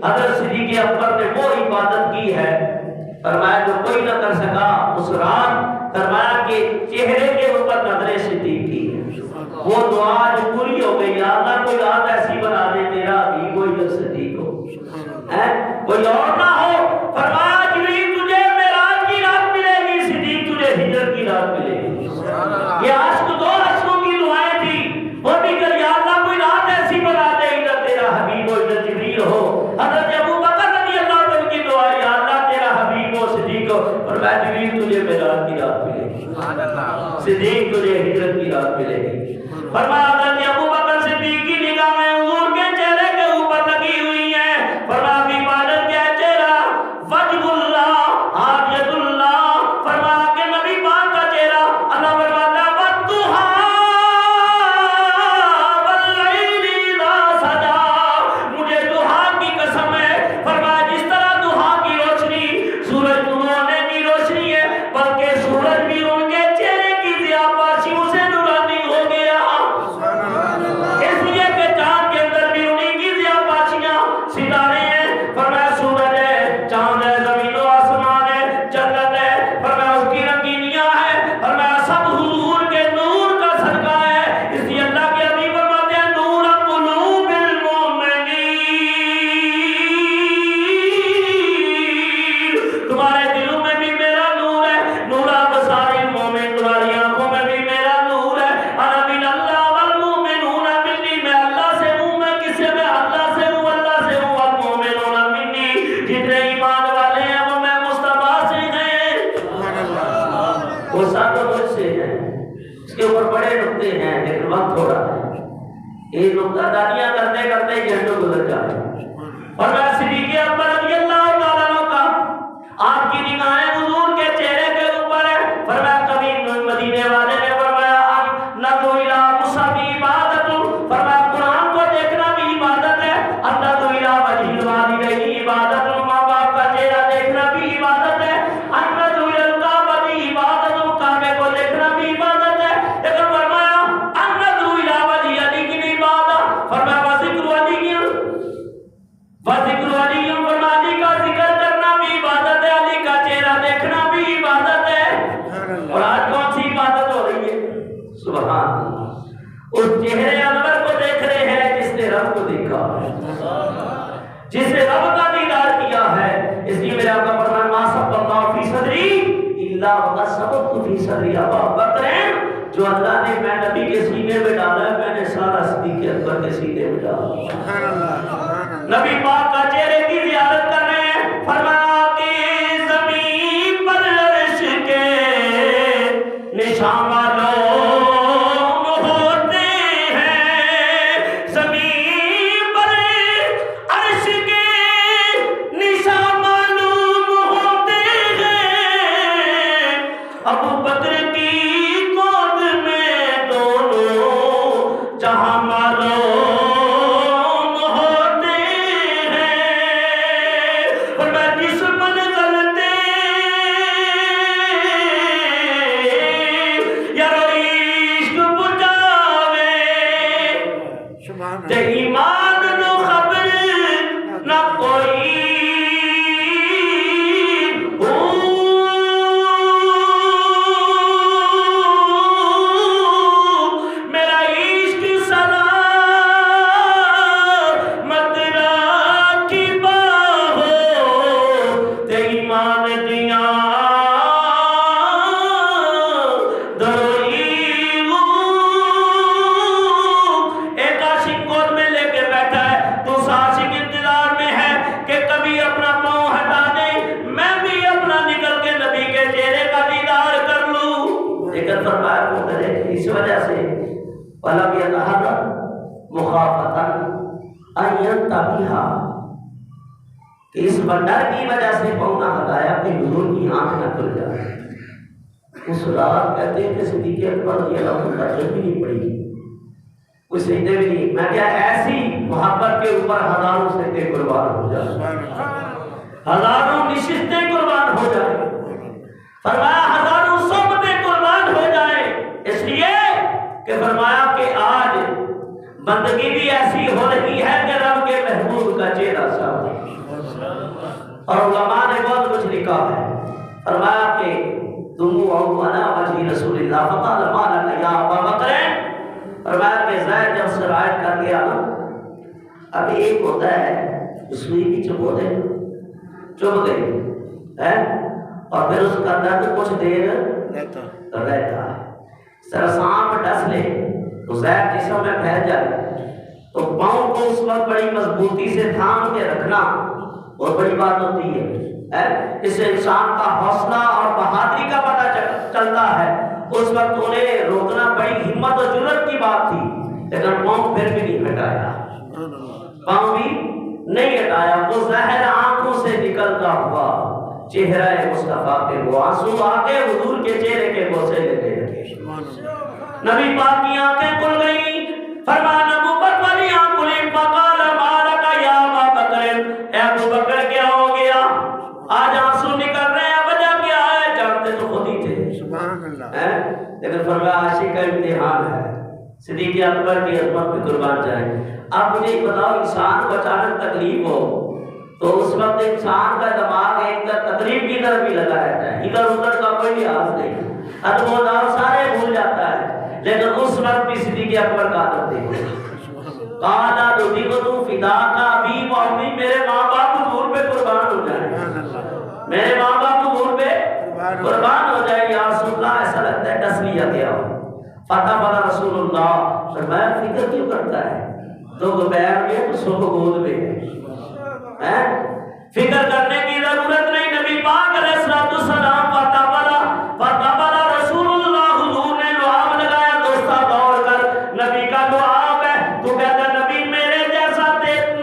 حضرت صدیق اکبر نے وہ عبادت کی ہے فرمایا جو کوئی نہ کر سکا اس رات. فرمایا کہ چہرے کے اوپر نظر صدیق کی وہ دعا جو پوری ہو گئی. یا اللہ کوئی رات ایسی بنا دے تیرا بھی کوئی صدیق ہو, کوئی اور نہ ہو. فرمایا جبریل تجھے معراج کی رات ملے گی, صدیق تجھے ہجرت کی رات ملے گی. یہ عشق دو عشقوں کی دعائیں تھی. وہ بھی کہ یا اللہ کوئی رات ایسی بنا دے ادھر تیرا حبیب ہو ادھر جبریل ہو. حضرت ابو بکر رضی اللہ عنہ کی دعا یا اللہ تیرا حبیب ہو صدیق ہو. اور میں جبریل تجھے معراج کی رات ملے گی, صدیق تجھے ہجرت کی رات ملے گی. فرمایا حضرت ابو بکر صدیق کی نگاہیں حضور کے چہرے کے اوپر لگی ہوئی ہیں. فرمایا بھی عبادت کیا چہرہ وجہ اللہ حاجت اللہ. فرمایا کہ نبی پاک کا چہرہ اللہ فرماتا والضحیٰ واللیل اذا سجا. مجھے ضحیٰ کی قسم ہے. فرمایا جس طرح ضحیٰ کی روشنی سورج طلوع ہونے کی روشنی ہے بلکہ سورج بھی ان کے چہرے کی ضیاء پاشیوں سے نورانی ہو گیا. اس لیے کہ چاند کے اندر بھی انہیں کی ضیاء پاشیاں ستارے ہیں. فرمایا سورج ہے, چاند ہے, زمین و آسمان ہے, جنت ہے. فرمایا اس کی رنگینیاں ہیں. فرمایا سب حضور کے نور کا صدقہ ہے. اس لیے اللہ کے حبیب فرماتے ہیں نور قلوب المؤمنین. تمہارے دلوں میں بھی میرا نور ہے. نور ابصار المؤمن, تمہاری آنکھوں میں بھی میرا نور ہے. انا من اللہ والمؤمنون منی, میں اللہ سے ہوں. میں کس سے؟ میں اللہ سے ہوں, اللہ سے ہوں. والمؤمنون منی, جتنے ایمان والے ہیں وہ میں مصطفیٰ سے ہیں. وہ سب مجھ سے ہیں. اس کے اوپر بڑے نقطے ہیں لیکن وقت تھوڑا ہے. یہ نقطہ دانیاں کرتے کرتے گھنٹوں گزر جائے. اور میں صدیق اکبر رضی اللہ تعالیٰ عنہ کا آپ کی نگاہیں حضور کے چہرے کے اوپر ہے. فرمایا کبھی مدینے والے نے فرمایا نظر الی مصحف عبادت. فرمایا قرآن کو دیکھنا بھی عبادت ہے. نظر الی وجہ الوالدین عبادت, ماں باپ کا چہرہ دیکھنا بھی عبادت ہے. نظر الی الکعبۃ عبادت, کعبے کو دیکھنا بھی عبادت ہے. لیکن فرمایا نظر الی وجہ علی کی عبادت. فرمایا وذکر علی, فرمایا علی کا ذکر کرنا بھی عبادت ہے. علی کا چہرہ دیکھنا بھی عبادت ہے. اور آج کون سی عبادت ہو رہی ہے؟ سبحان اللہ. اس چہرے انور کو دیکھ رہے ہیں جس نے رب کو دیکھا ہے, جس نے رب کا دیدار کیا ہے. اس لیے میرے آقا فرمایا ما صب اللہ فی صدری الا وقد صببت فی صدری ابا بکر. جو اللہ نے میں نبی کے سینے میں ڈالا ہے میں نے سارا صدیق اکبر کے سینے میں ڈالا. نبی پاک کا چہرے کی زیارت کر رہے ہیں. فرمایا کہ زمین پر عرش کے نشان معلوم ہوتے ہیں. زمین پر عرش کے نشان معلوم ہوتے ہیں. ابو بکر کی گود میں دونوں جہاں معلوم ایمان نو خبر نہ کوئی ولم يتحرك مخافة أن ينتبه کہ اس ڈر کی وجہ سے پاؤں نہ ہلایا کہ حضور کی آنکھ نہ کھل جائے۔ اس رات کہتے ہیں کہ صدیق اکبر رضی اللہ عنہ تہجد بھی نہیں پڑھی، کوئی سجدے بھی نہیں۔ میں کیا ایسی محبت کے اوپر ہزاروں سجدے قربان ہو جائے، ہزاروں نشستیں قربان ہو جائے، فرمایا ہزاروں صحبتیں قربان ہو جائے، اس لیے کہ فرمایا کہ آج بندگی بھی ایسی ہو رہی ہے کہ رب کے محبوب کا چہرہ سامنے۔ اور علماء نے بہت کچھ لکھا ہے، فرمایا کہ دموع علی وجہ رسول اللہ فقال ما لک یا ابا بکر، فرمایا کہ زید جب سرایت کر گیا نا، اب ایک ہوتا ہے سوئی بھی چبو دے، چب گئی ہے اور پھر اس کا درد کچھ دیر رہتا ہے، سر سانپ ڈس لے تو زید جسم میں پھیل جائے تو پاؤں کو اس وقت بڑی مضبوطی سے تھام کے رکھنا بہت بڑی بات ہوتی ہے۔ اس سے انسان کا حوصلہ اور بہادری کا پتہ چلتا ہے۔ اس وقت انہیں روکنا بڑی ہمت اور جرأت کی بات تھی، لیکن پاؤں پھر بھی نہیں ہٹایا، پاؤں بھی نہیں ہٹایا۔ وہ زہر آنکھوں سے نکلتا ہوا چہرہ مصطفیٰ کے وہ آنسو آگے حضور کے چہرے کے بوسے لیتے لگے۔ نبی پاک کی آنکھیں کھل گئی، فرمایا نبوت والی آنکھ کھلی، فقال ما لک یا ابا بکر، اے ابو بکر کیا ہو گیا؟ آج آنسو نکل رہے ہیں، وجہ کیا ہے؟ جانتے تو خود ہی تھے، سبحان اللہ، لیکن فرمایا عاشق کا امتحان ہے، صدیق اکبر کی عظمت پہ قربان جائیں۔ اب مجھے بتاؤ، انسان کو اچانک تکلیف ہو تو اس وقت انسان کا دماغ ایک تکلیف کی طرف بھی لگا رہتا ہے، ادھر ادھر کا کوئی لحاظ نہیں، ادب و دار سارے بھول جاتا ہے، لیکن اس وقت بھی صدیق اکبر کا عادت دیکھو، قالا رضیت فداک ابی و امی، میرے ماں باپ حضور پہ قربان ہو جائیں، میرے ماں باپ حضور پہ قربان ہو جائیں، یا رسول اللہ ایسا لگتا ہے ڈس لیا گیا ہو۔ فتح بنا رسول اللہ، فرمایا فکر کیوں کرتا ہے، دو دوپہر میں تو سو گود میں ہے، فکر کرنے کی ضرورت نہیں۔ نبی پاک علیہ الصلوۃ والسلام فتح بنا رسول اللہ، حضور نے لعاب لگایا، دوستا دوڑ کر نبی کا لعاب ہے، تو کہتا نبی میرے جیسا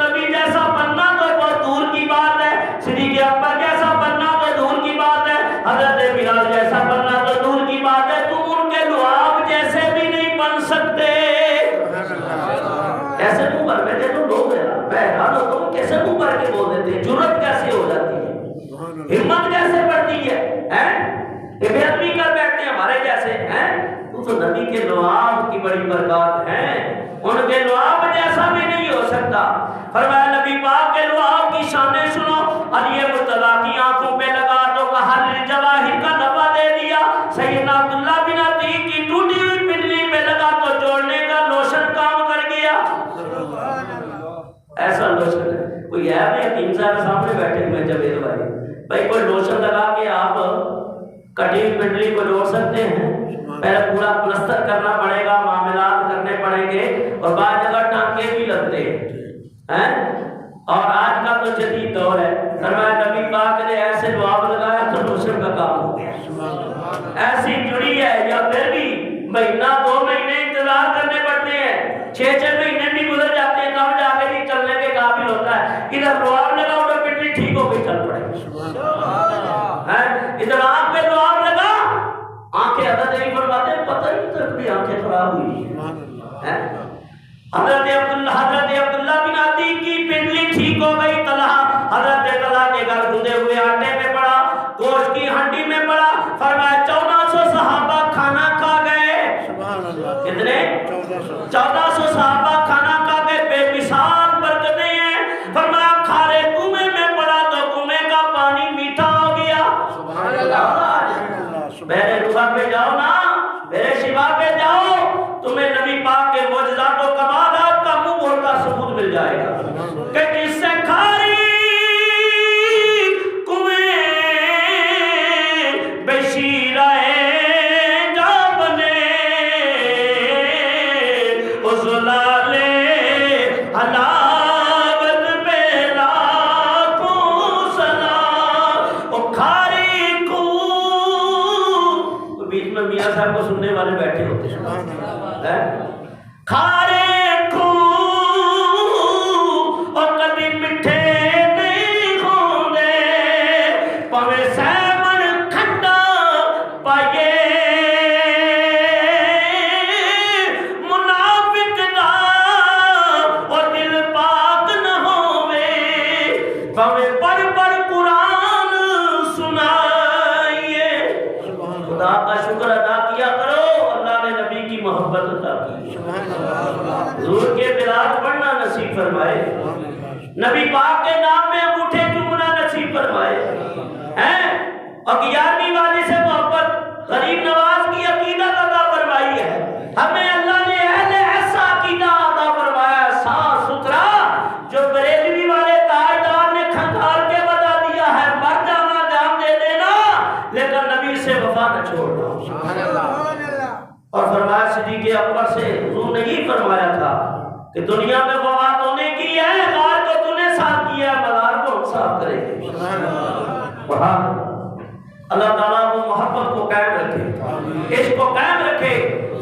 نبی جیسا بننا تو بہت دور کی بات ہے، صدیق اکبر جیسا بننا تو دور کی بات ہے، حضرت بلال جیسا بننا تو دور کی بات ہے، تم ان کے لعاب جیسے بھی نہیں بن سکتے۔ ایسے منہ بھر بیٹھے تو لوگ بہرحال ہو، تم کیسے منہ بھر کے بول دیتے ہیں، جرأت کیسے ہو جاتی ہے، ہمت کیسے بڑھتی ہے، بے ادبی کر بیٹھتے ہیں ہمارے جیسے ہیں۔ تو نبی کے لعاب کی بڑی برکات ہے، ان کے لعاب جیسا بھی نہیں ہو سکتا۔ فرمایا نبی پاک کے لعاب کی شانیں سنو، علی مرتضیٰ کی آنکھوں پہ لگا تو ہر جواہر کا نفع دے دیا، سیدنا عبداللہ بن عتیق کی ٹوٹی ہوئی پنڈلی پہ لگا تو جوڑنے کا لوشن کام کر گیا، ایسا لوشن ہے۔ کوئی ہے نہیں، حکیم صاحب سامنے بیٹھے ہوئے جاوید بھائی کوئی لوشن لگا کے آپ کٹی ہوئی پنڈلی کو جوڑ سکتے ہیں؟ پہلے پورا پلستر کرنا پڑے گا، معاملات کرنے پڑیں گے، اور بعض جگہ ٹانکے بھی لگتے ہیں، اور آج کا تو جدید دور ہے۔ فرمایا نبی پاک نے ایسے لعاب لگایا تو لوشن کا کام ہو گیا، ایسی جڑی ہے۔ یا پھر بھی مہینہ دو مہینے انتظار کرنے پڑتے ہیں، 6 مہینے بھی گزر جاتے ہیں، تب جا کے بھی چلنے کے قابل ہوتا ہے۔ ادھر لعاب لگا ادھر پنڈلی ٹھیک ہو گئی، چل پڑے، ادھر آنکھ پہ لعاب لگا، آنکھیں حضرت نہیں فرماتے پتہ نہیں تک بھی آنکھیں خراب ہوئی ہیں۔ حضرت عبداللہ بن عتیق کی پنڈلی ٹھیک ہو گئی، طلحہ حضرت طلحہ کے گھر گندے ہوئے آٹے میں پڑا، گوشت کی ہنڈی میں پڑا، فرمایا 1400 صحابہ کھانا کھا گئے، کتنے؟ 1400 صحابہ کھانا کھا گئے، بے مثال برکتیں ہیں۔ فرمایا کھارے کنویں میں پڑا تو کنویں کا پانی میٹھا ہو گیا، میرے روحا پہ جاؤ نا، میرے شفا پہ جاؤ، تمہیں نبی پاک کے معجزات و کمالات کا منہ بول کا ثبوت مل جائے گا کہ جس سے کھاری کنویں بے شیرائے جا بنے، اس لالے علاوت پہ لاکھوں سلام، او کھاری بیچ میں میاں صاحب کو سننے والے بیٹھے ہوتے ہیں، کھارے خون اور کبھی میٹھے نہیں ہوں گے پویں سیمن کھنڈا پائے منافق دا اور دل پاک نہ ہوے پویں پر قرآن سنائیے خدا کا شکر ادا کیا کرو اللہ نے نبی کی محبت عطا کی حضور کے ملاد پڑھنا نصیب فرمائے نبی پاک کے نام میں انگوٹھے چومنا نصیب فرمائے ہیں اور 11ویں والی سے محبت غریب نواز کی عقیدت عطا فرمائی ہے ہمیں اللہ نے اہل ایسا عقیدہ عطا فرمایا صاف ستھرا جو بریلوی والے تاجدار نے کھنگال کے بتا دیا ہے مر جانا جان دے دینا لیکن نبی سے وفا نہ چھوڑنا اور فرمایا صدیق اکبر سے حضور نے یہ فرمایا تھا کہ دنیا میں وفا تو نے کی ہے غار کو تو نے صاف کیا ہے مزار کو ہم صاف کریں گے اللہ تعالیٰ وہ محبت کو قائم رکھے عشق کو قائم رکھے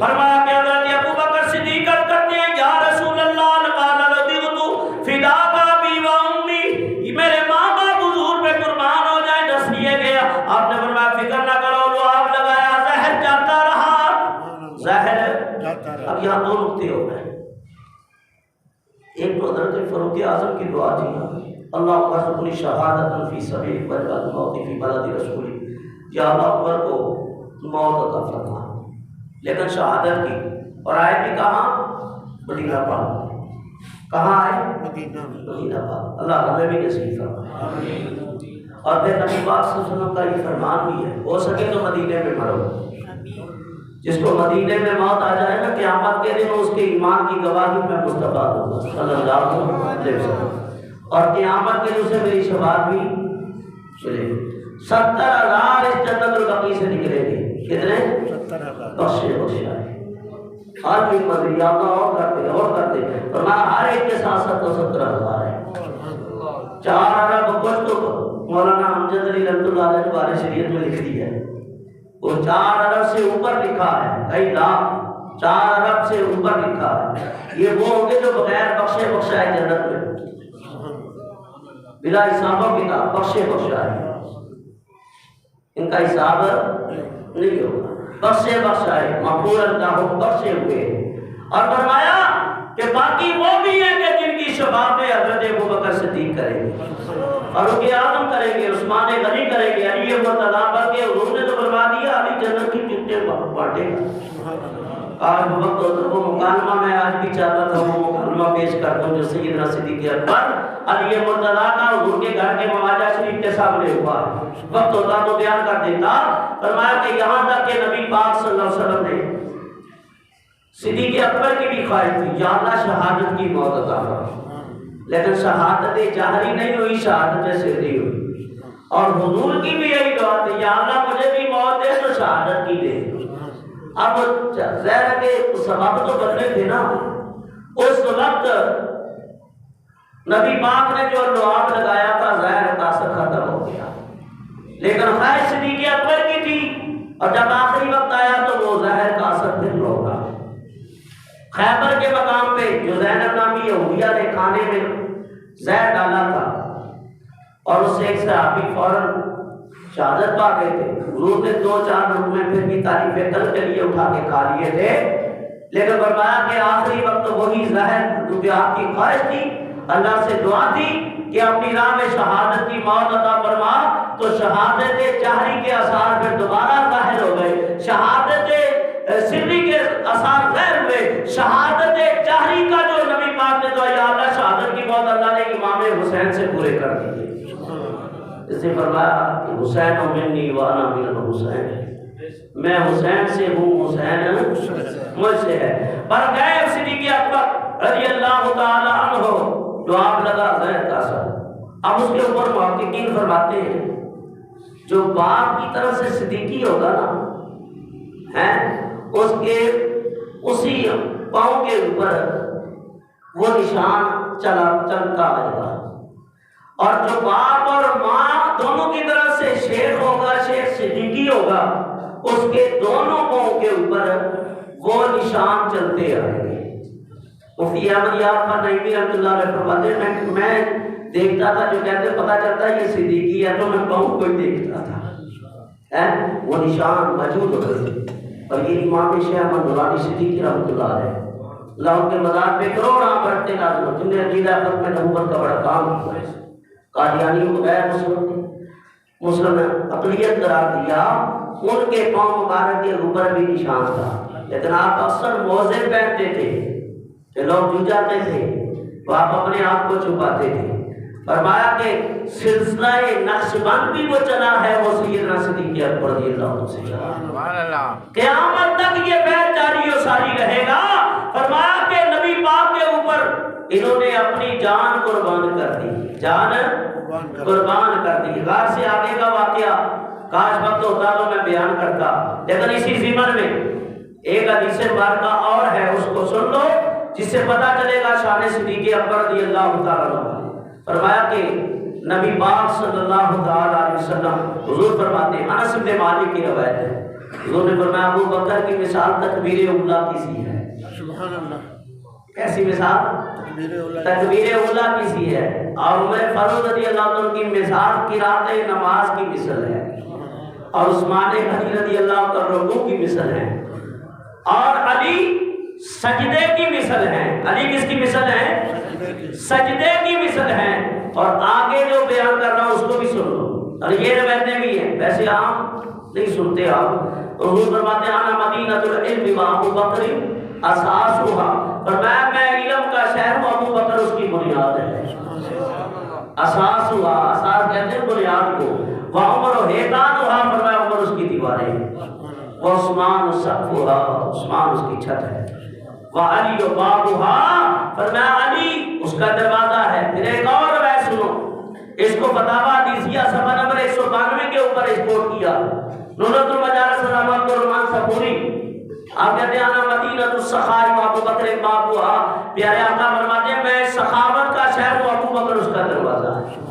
فرمایا کہ حضرت ابو بکر صدیق کرتے ہیں یا رسول اللہ لقال رضیت فداک ابی و امی میرے ماں باپ حضور پہ قربان ہو جائیں دس لیے گیا آپ نے فرمایا فکر نہ کرو لو آپ لگایا زہر جاتا رہا زہر اب یہاں دو نقطے ہو گئے ایک تو حضرت فاروق اعظم کی دعا تھی اللہ ارزقنی شہادت فی سبیل وجعل موتی فی بلد رسولی یا اللہ عمر کو موت عطا فرما لیکن شہادت کی اور آئے بھی کہاں مدینہ پاک کہاں آئے مدینہ پاک اللہ ہمیں بھی نصیب فرمائے اور پھر نبی پاک صلی اللہ علیہ وسلم کا یہ فرمان بھی ہے ہو سکے تو مدینے میں مرو جس کو مدینے میں موت آ جائے نا قیامت کے دن اس کے ایمان کی گواہی میں مستفاد ہوگا صلی اللہ علیہ وسلم اور قیامت کے دن اسے میری شفاعت بھی چلے 70,000 اس جنت البقیع سے نکلے گے کتنے 70,000 بخشے آئے ہر بھی مدری اللہ اور کرتے فرمایا ہر ایک کے ساتھ 70,000 ہے 4 ارب کچھ تو مولانا امجد علی رحمۃ اللہ علیہ بارے شریعت میں لکھ دی ہے وہ 4 ارب سے اوپر لکھا ہے کئی لاکھ 4 ارب سے اوپر لکھا ہے یہ وہ ہوں گے جو بغیر بخشے بخشائے جنت میں بلا حساب و کتاب بخشے بخشائے ان کا حساب نہیں ہوگا بخشے بخشائے مغفور اللہ بخشے ہوئے اور فرمایا کہ باقی وہ بھی ہیں کہ جن کی شفاعتیں حضرت ابوبکر صدیق کریں گے فاروق اعظم کریں گے عثمان غنی کریں گے علی مرتضیٰ بن کے حضور نے تو فرما دیا علی جنت کی ٹکٹیں بانٹے گا آج وقت وہ مکالمہ میں آج بھی چاہتا تھا وہ مکالمہ پیش کرتا ہوں جو سیدنا صدیق اکبر علی مرتضیٰ کا حضور کے گھر کے مواجہ شریف کے سامنے ہوا ہے وقت ہوتا تو بیان کر دیتا فرمایا کہ یہاں تک کہ نبی پاک صلی اللہ علیہ وسلم نے صدیق اکبر کی بھی خواہش تھی یا اللہ شہادت کی موت عطا فرما لیکن شہادت جہری نہیں ہوئی شہادت سری ہوئی اور حضور کی بھی یہی دعا تھی یا اللہ مجھے بھی موت دے تو شہادت کی دے اب زہر کے سبب تو بدلے تھے نا اس وقت نبی پاک نے جو لعاب لگایا تھا زہر کا اثر ختم ہو گیا لیکن خواہش صدیق اکبر کی تھی اور جب آخری وقت آیا تو وہ زہر کا اثر پھر ہوگا خیبر کے مقام پہ جو زینب نامی یہودیہ نے کھانے میں زہر ڈالا تھا اور اس سے ایک صحابی فوراً شہادت پا گئے تھے حضور نے 2-4 لقمے پھر بھی تعریف قلب کے لیے اٹھا کے کھا لیے تھے لیکن فرمایا کہ آخری وقت وہی زہر کیونکہ آپ کی خواہش تھی اللہ سے دعا تھی کہ اپنی راہ میں شہادت کی موت عطا فرما تو شہادت جہری کے اثار پھر دوبارہ ظاہر ہو گئے شہادت سری کے اثار غیر ہوئے شہادت جہری کا جو نبی پاک نے دعا یا اللہ شہادت کی موت اللہ نے امام حسین سے پورے کر دیے اس نے فرمایا کہ حسین منی وانا من الحسین میں حسین سے ہوں حسین مجھ سے ہے پر گئے صدیق اکبر رضی اللہ تعالی عنہ جو آپ لگا زہر کا اثر اب اس کے اوپر محققین فرماتے ہیں جو باپ کی طرف سے صدیقی ہوگا نا ہے اس کے اسی پاؤں کے اوپر وہ نشان چلتا آئے گا اور جو باپ اور ماں دونوں کی طرف سے شیخ ہوگا شیخ صدیقی ہوگا اس کے دونوں پاؤں کے اوپر وہ نشان چلتے آئیں گے مفتی احمد یار خان نعیمی رحمۃ اللہ علیہ فرماتے ہیں میں دیکھتا تھا جو کہتے پتہ چلتا ہے یہ صدیقی ہے تو میں کہوں کوئی دیکھتا تھا وہ نشان موجود ہوتے اور یہ امام شیخ احمد نورانی صدیقی رحمۃ اللہ علیہ اللہ ان کے مزار پہ کروڑاں بڑھتے لازم جن نے عقیدہ ختم نبوت کا بڑا کام کیا قادیانی کو غیر مسلم اقلیت قرار دیا ان کے قوم مبارک کے اوپر بھی نشان تھا لیکن آپ اکثر موزے پہنتے تھے کہ لوگ جو جاتے تھے تو آپ اپنے آپ کو چھپاتے تھے فرمایا کہ سلسلہ نقشبند بھی وہ چلا ہے وہ سیدنا صدیق اکبر رضی اللہ عنہ سے چلا قیامت تک یہ بیعت جاری و ساری رہے گا فرمایا کہ نبی پاک کے اوپر انہوں نے اپنی جان قربان کر دی جان قربان کر دی غار سے آگے کا واقعہ کاش وقت ہوتا تو میں بیان کرتا لیکن اسی ضمن میں ایک حدیث مبارکہ اور ہے اس کو سن لو جس سے پتہ چلے گا شان صدیق اکبر رضی اللہ تعالیٰ عنہ فرمایا کہ نبی پاک صلی اللہ تعالیٰ علیہ وسلم حضور فرماتے ہیں انس بن مالک کی روایت ہے حضور نے فرمایا ابو بکر کی مثال تکبیر اولیٰ کی سی ہے سبحان اللہ کیسی مثال تکبیر اولیٰ کی سی ہے اور عمر فاروق رضی اللہ عنہ کی مثال قرات نماز کی مثل ہے اور عثمان غنی رضی اللہ عنہ رکوع کی مثل ہے اور علی سجدے کی مثل ہے علی کس کی مثل ہے سجدے کی مثل ہے اور آگے جو بیان کر رہا ہوں اس کو بھی سن لو اور یہ روایتیں بھی ہیں ویسے عام نہیں سنتے آپ حضور فرماتے ہیں انا مدینۃ العلم و ابو بکر اساسها فرمایا میں علم کا شہر ہوں ابو بکر اس کی بنیاد ہے اساسها اساس کہتے ہیں بنیاد کو وعمر حیطانها فرمایا عمر اس کی دیواریں وعثمان سقفها عثمان اس کی چھت ہے وعلی بابها فرمایا علی اس کا دروازہ ہے پھر ایک اور روایت سنو اس کو فتاوی حدیثیہ صفحہ نمبر 192 کے اوپر اسپورٹ کیا نورت المجالس رحمۃ الرحمان صبوری آپ کہتے ہیں انا مدینۃ السخاء و ابو بکر بابها پیارے آقا فرماتے ہیں میں سخاوت کا شہر ہوں ابو بکر اس کا دروازہ ہے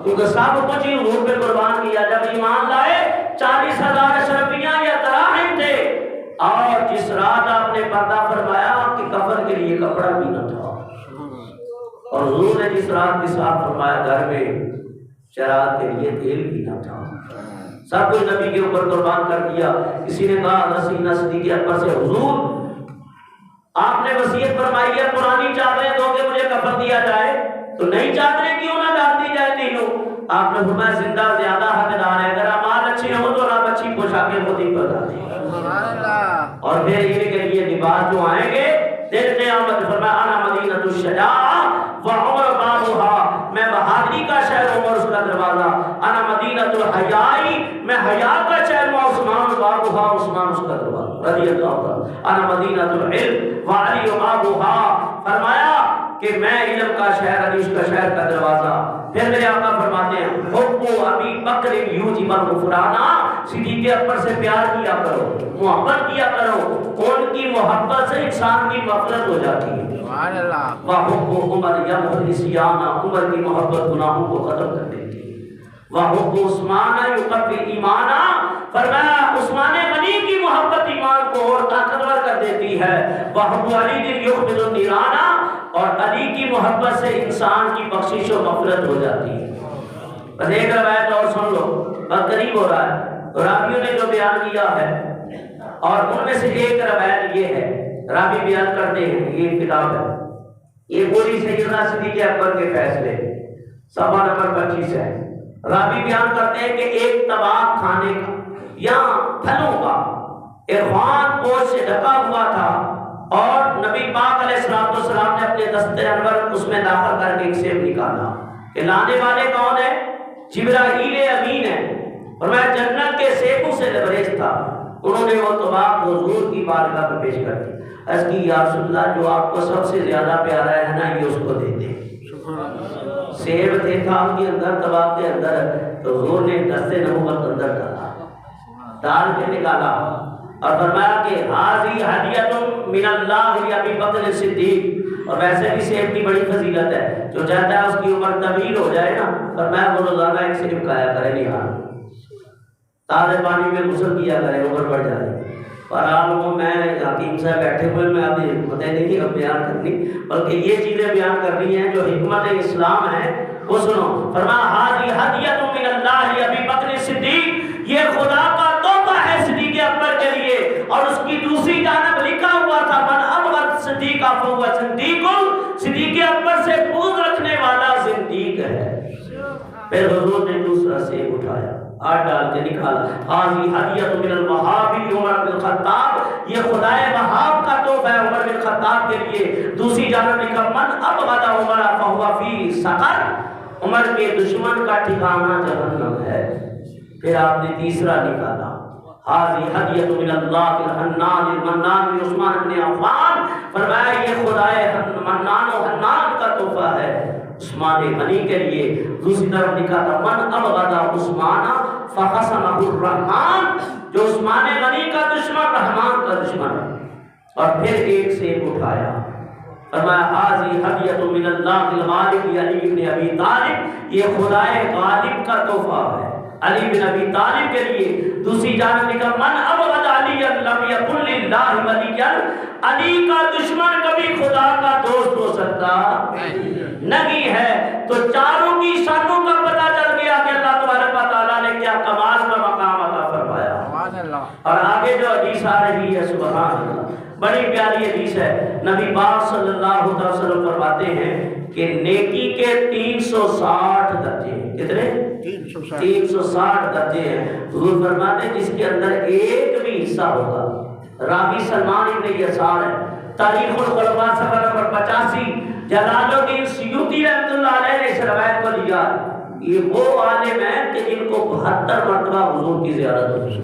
کیونکہ سب کچھ ہی حضور پہ قربان کیا جب ایمان لائے 40,000 اشرفیاں یا تراہم تھے اور جس رات آپ نے پردہ فرمایا کہ کفن کے لیے کپڑا بھی نہ تھا اور حضور نے جس رات کے ساتھ فرمایا گھر میں چراغ کے لیے تیل بھی نہ تھا سب کچھ نبی کے اوپر قربان کر دیا کسی نے کہا حضرت صدیق اکبر سے حضور آپ نے وصیت فرمائی ہے پرانی چادریں دو کہ مجھے کفن دیا جائے تو نئی چادریں کیوں نہ ڈال دی جائے تینوں آپ نے فرمایا زندہ زیادہ حقدار ہے اگر اعمال اچھے ہوں تو رب اچھی پوشاکیں خود ہی بتا دی اور پھر یہ کہ یہ لباس جو آئیں گے دل قیامت فرمایا انا مدینۃ الشجاعہ وعمر بابها میں بہادری کا شہر عمر اس کا دروازہ انا مدینۃ الحیاء میں حیا کا شہر ہوں عثمان بابها عثمان اس کا دروازہ رضی اللہ عنہ انا مدینۃ العلم وعلی بابها فرمایا کہ میں علم کا شہر علی اس کا شہر کا دروازہ پھر میرے آقا فرماتے ہیں حب ابی بکر یوجب الغفران صدیق اکبر سے پیار کیا کرو محبت کیا کرو ان کی محبت سے انسان کی مغفرت ہو جاتی ہے سبحان اللہ وحب عمر یمحو النسیان عمر کی محبت گناہوں کو ختم کر دیتی ہے وحب عثمان یقوی ایمانا فرمایا عثمان غنی کی محبت ایمان کو اور طاقتور کر دیتی ہے وحب علی یخبز النیران اور علی کی محبت سے انسان کی بخشش و مغفرت ہو جاتی ہے بس ایک روایت اور سن لو بس قریب ہو رہا ہے راویوں نے جو بیان کیا ہے اور ان میں سے ایک روایت یہ ہے راوی بیان کرتے ہیں یہ کتاب ہے یہ پوری سیدنا صدیق اکبر کے فیصلے صفحہ نمبر 25 ہے راوی بیان کرتے ہیں کہ ایک طباق کھانے کا یا پھلوں کا اخوان پوش سے ڈھکا ہوا تھا اور نبی پاک علیہ السلام نے اپنے دستے انور اس میں داخل کر کے ایک سیب نکالا کہ لانے والے کون ہیں جبرائیل امین ہے اور میں جنت کے سیبوں سے لبریز تھا انہوں نے وہ طباق حضور کی بارگاہ میں پیش کر دی اس کی یا رسول اللہ جو آپ کو سب سے زیادہ پیارا ہے نا یہ اس کو دے دیں سیب تھے تھام کے اندر طباق کے اندر تو حضور نے دستے نبوت اندر ڈال کے نکالا اور فرمایا کہ حاضی ہدیۃ من اللہ ابی بکر صدیق اور ویسے بھی سیب کی بڑی فضیلت ہے جو چاہتا ہے اس کی عمر طویل ہو جائے نا فرمایا وہ روزانہ ایک سیب کھایا کرے نہیں تازہ پانی میں غسل کیا کرے عمر بڑھ جائے بہرحال وہ میں حکیم صاحب بیٹھے ہوئے میں ابھی مدعے نہیں اب بیان کرنی بلکہ یہ چیزیں بیان کرنی ہیں جو حکمت اسلام ہے وہ سنو. فرمایا حاضی ہدیۃ من اللہ ابی بکر صدیق، یہ خدا کا تحفہ ہے صدیق اکبر کے لیے. اور اس کی دوسری جانب لکھا ہوا تھا من ابغض صدیق فہو صدیق، صدیق اکبر سے بغض رکھنے والا صدیق ہے. پھر حضور نے دوسرا سیب اٹھایا، ہاتھ ڈال کے نکالا، حاضی ہدیۃ من الوہابی عمر بن الخطاب، یہ خدائے وہاب کا تحفہ ہے عمر بن الخطاب کے لیے. دوسری جانب لکھا من ابغض عمر فہو فی سقر، عمر کے دشمن کا ٹھکانہ جہنم ہے. پھر آپ نے تیسرا نکالا، حاضی ہدیۃ من اللہ الحنان المنان عثمان بن عفان، فرمایا یہ خدائے منان و حنان کا تحفہ ہے عثمان غنی کے لیے. دوسری طرف لکھا تھا من ابغض عثمان فقسمہ الرحمن، جو عثمان غنی کا دشمن رحمان کا دشمن ہے. اور پھر ایک سیب اٹھایا، فرمایا حاضی ہدیۃ من اللہ الغالب علی بن ابی طالب، یہ خدائے غالب کا تحفہ ہے علی بن ابی طالب کے لیے. دوسری جانب لکھا من ابغض علی لم یکن للہ ولیا، علی کا دشمن کبھی خدا کا دوست ہو سکتا نہیں ہے. تو چاروں کی شانوں کا پتہ چل گیا کہ اللہ تبارک و تعالیٰ نے کیا کمال کا مقام عطا فرمایا. اور آگے جو حدیث آ رہی ہے سبحان اللہ، بڑی پیاری حدیث ہے. نبی پاک صلی اللہ علیہ وسلم فرماتے ہیں کہ نیکی کے 360 درجے ہیں. کتنے؟ 360 درجے ہیں. حضور فرماتے ہیں جس کے اندر ایک بھی حصہ ہوگا. راوی سلمان ابن یسار ہے، تاریخ الخلفاء صفحہ نمبر 85. جلال الدین سیوطی رحمۃ اللہ علیہ نے اس روایت کو لیا. یہ وہ عالم ہیں کہ جن کو 72 مرتبہ حضور کی زیارت ہوئی.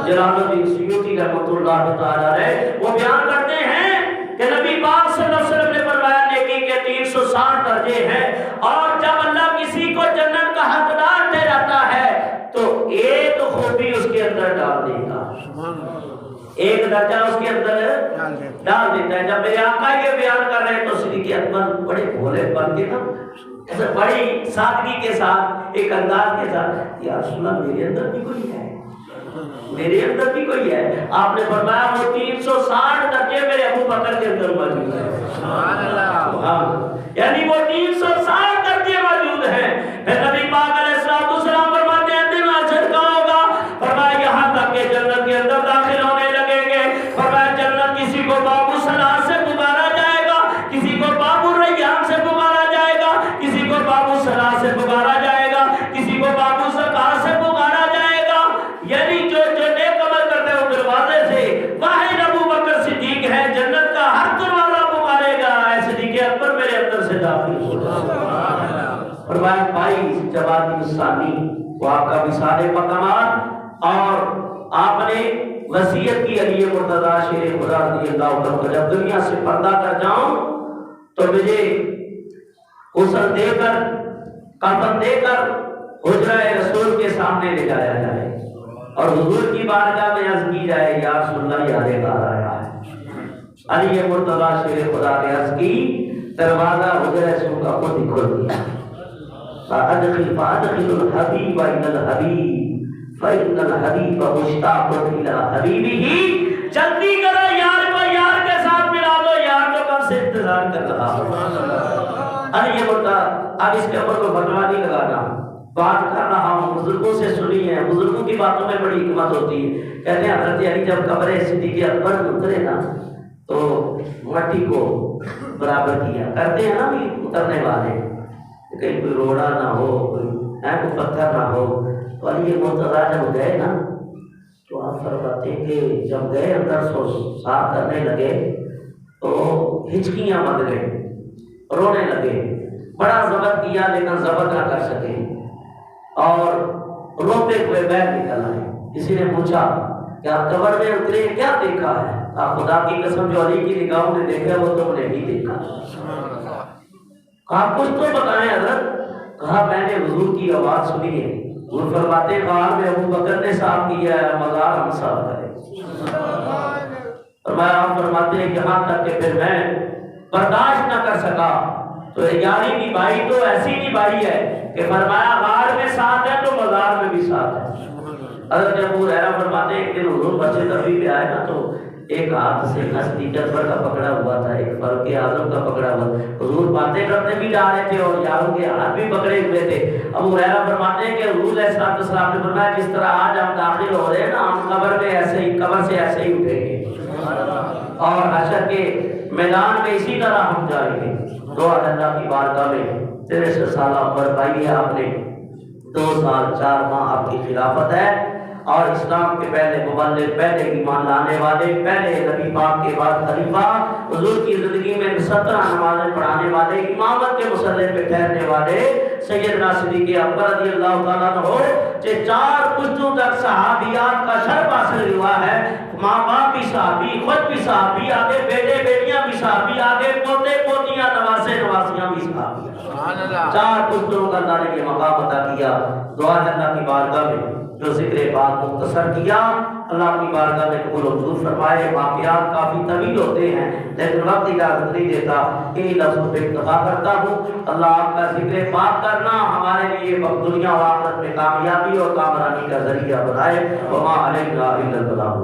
جلال الدین سیوطی رحمۃ اللہ تعالی علیہ وہ بیان کرتے ہیں کہ نبی پاک صلی اللہ علیہ وسلم نے فرمایا نیکی کے 360 درجے ہیں، اور جب اللہ کسی کو جنت کا حقدار ٹھہراتا ہے تو ایک خوبی اس کے اندر ڈال دے گا، ایک درجہ اس کے اندر ڈال دیتا ہے. جب میرے آقا یہ بیان کر رہے ہیں تو صدیق اکبر بڑے بھولے بن کے نا ایسے بڑی سادگی کے ساتھ ایک انداز کے ساتھ، یا رسول اللہ میرے اندر بھی کوئی ہے، میرے اندر بھی کوئی ہے. آپ نے فرمایا وہ 360 درجے میرے ابو بکر کے اندر موجود ہیں. سبحان اللہ، یعنی وہ 360 درجے موجود ہیں. پھر نبی پاک علیہ السلام فرماتے ہیں دن اچھر کا ہوگا، فرمایا یہاں تک کہ جنت کے اندر داخل ہونے لگیں گے. فرمایا جنت کسی کو باب الصلاح سے پکارا جائے گا، کسی کو باب الریان سے پکارا جائے گا، کسی کو باب الصلاح سے پکارا جائے گا، کسی کو باب الزکاۃ سے پکارا جائے گا. یعنی جو نیک عمل کرتے ہیں وہ دروازے سے، واحد ابو بکر صدیق ہے، جنت کا ہر دروازہ پکارے گا اے صدیق اکبر میرے اندر سے داخل ہو جا. فرمایا بھائی جواد الثانی وہ آپ کا مثال مقامات، اور آپ نے وصیت کی علی مرتضیٰ شیر خدا رضی اللہ عنہ، جب دنیا سے پردہ کر جاؤں تو مجھے غسل دے کر کفن دے کر حجرہ رسول کے سامنے لے جایا جائے اور حضور کی بارگاہ میں عرض کی جائے یا رسول اللہ یاد گار آیا ہے. علی مرتضیٰ شیر خدا نے عرض کی، دروازہ حجرہ رسول کا خود کھول دیا. فادخل الحبیب الى الحبیب فإن الحبیب مشتاق الى حبیبہ، جلدی کرو یار کو یار کے ساتھ ملا دو، یار تو کب سے انتظار کر رہا. علی مرتضیٰ اب اس کے اوپر کو فتویٰ نہیں لگانا، بات کر رہا ہوں، بزرگوں سے سنی ہے، بزرگوں کی باتوں میں بڑی حکمت ہوتی ہے. کہتے ہیں حضرت علی جب قبر صدیق اکبر میں اترے نا تو مٹی کو برابر کیا کرتے ہیں نا بھی اترنے والے، کہیں کوئی روڑا نہ ہو، کوئی پتھر نہ ہو. تو علی مرتضیٰ جب گئے نا تو آپ فرماتے ہیں کہ جب گئے اندر سو صاف کرنے لگے تو ہچکیاں بند گئے، رونے لگے، بڑا ضبط کیا لیکن ضبط نہ کر سکے اور روتے ہوئے بیٹھ نکل آئے. کسی نے پوچھا کہ آپ قبر میں اترے کیا دیکھا ہے؟ آپ خدا کی قسم جو علی کی نگاہوں نے دیکھا وہ تم نے نہیں دیکھا. کہا کچھ تو بتائیں حضرت. کہا میں نے حضور کی آواز سنی ہے، حضور فرماتے غار میں ابو بکر نے صاف کیا ہے، مزار ہم صاف کریں. فرمایا آپ فرماتے ہیں یہاں تک کہ پھر میں برداشت نہ کر سکا تو یاری کی بھائی تو ایسی کی بھائی ہے کہ فرمایا غار میں ساتھ ہے تو مزار میں بھی ساتھ ہے. حضرت ابو ہریرہ فرماتے ہیں ایک دن حضور مسجد نبوی پہ آئے نا تو ایک ہاتھ سے ہستی جذبر کا پکڑا ہوا تھا، ایک فاروق اعظم کا پکڑا ہوا تھا۔ حضور باتیں کرتے بھی جا رہے تھے اور یاروں کے ہاتھ بھی پکڑے ہوئے تھے۔ ابو ہریرہ فرماتے ہیں کہ حضور علیہ السلام نے فرمایا جس طرح آج ہم داخل ہو رہے ہیں نا، ہم قبر میں ایسے ہی، قبر سے ایسے ہی اٹھیں گے اور حشر کے میدان میں اسی طرح ہم جائیں گے۔ دعا اللہ کی بارگاہ میں 63 سالہ عمر پائی ہے آپ نے، 2 سال 4 ماہ آپ کی خلافت ہے، اور اسلام کے پہلے مبلغ، پہلے ایمان لانے والے، پہلے نبی پاک کے بعد خلیفہ، حضور کی زندگی میں 17 نمازیں پڑھانے والے، امامت کے مسلح پہ ٹھہرنے والے سیدنا صدیق اکبر رضی اللہ تعالیٰ عنہ، کہ 4 پشتوں تک صحابیات کا شرف حاصل ہوا ہے۔ ماں باپ بھی صحابی، خود بھی صحابی، آگے بیٹے بیٹیاں بھی صحابی، آگے پوتے پوتیاں نواسے نواسیاں بھی صحابی۔ 4 پشتوں کا اللہ نے یہ مقام عطا کیا۔ دعا ہے اللہ کی بارگاہ میں جو ذکر بات مختصر کیا، اللہ اپنی بارگاہ میں قبول و منظور فرمائے۔ واقعات کافی طویل ہوتے ہیں لیکن وقت اجازت نہیں دیتا، انہی لفظوں پہ اکتفا کرتا ہوں۔ اللہ آپ کا ذکر بات کرنا ہمارے لیے دنیا و آخرت میں کامیابی اور کامرانی کا ذریعہ بنائے۔ وما علینا الا البلاغ۔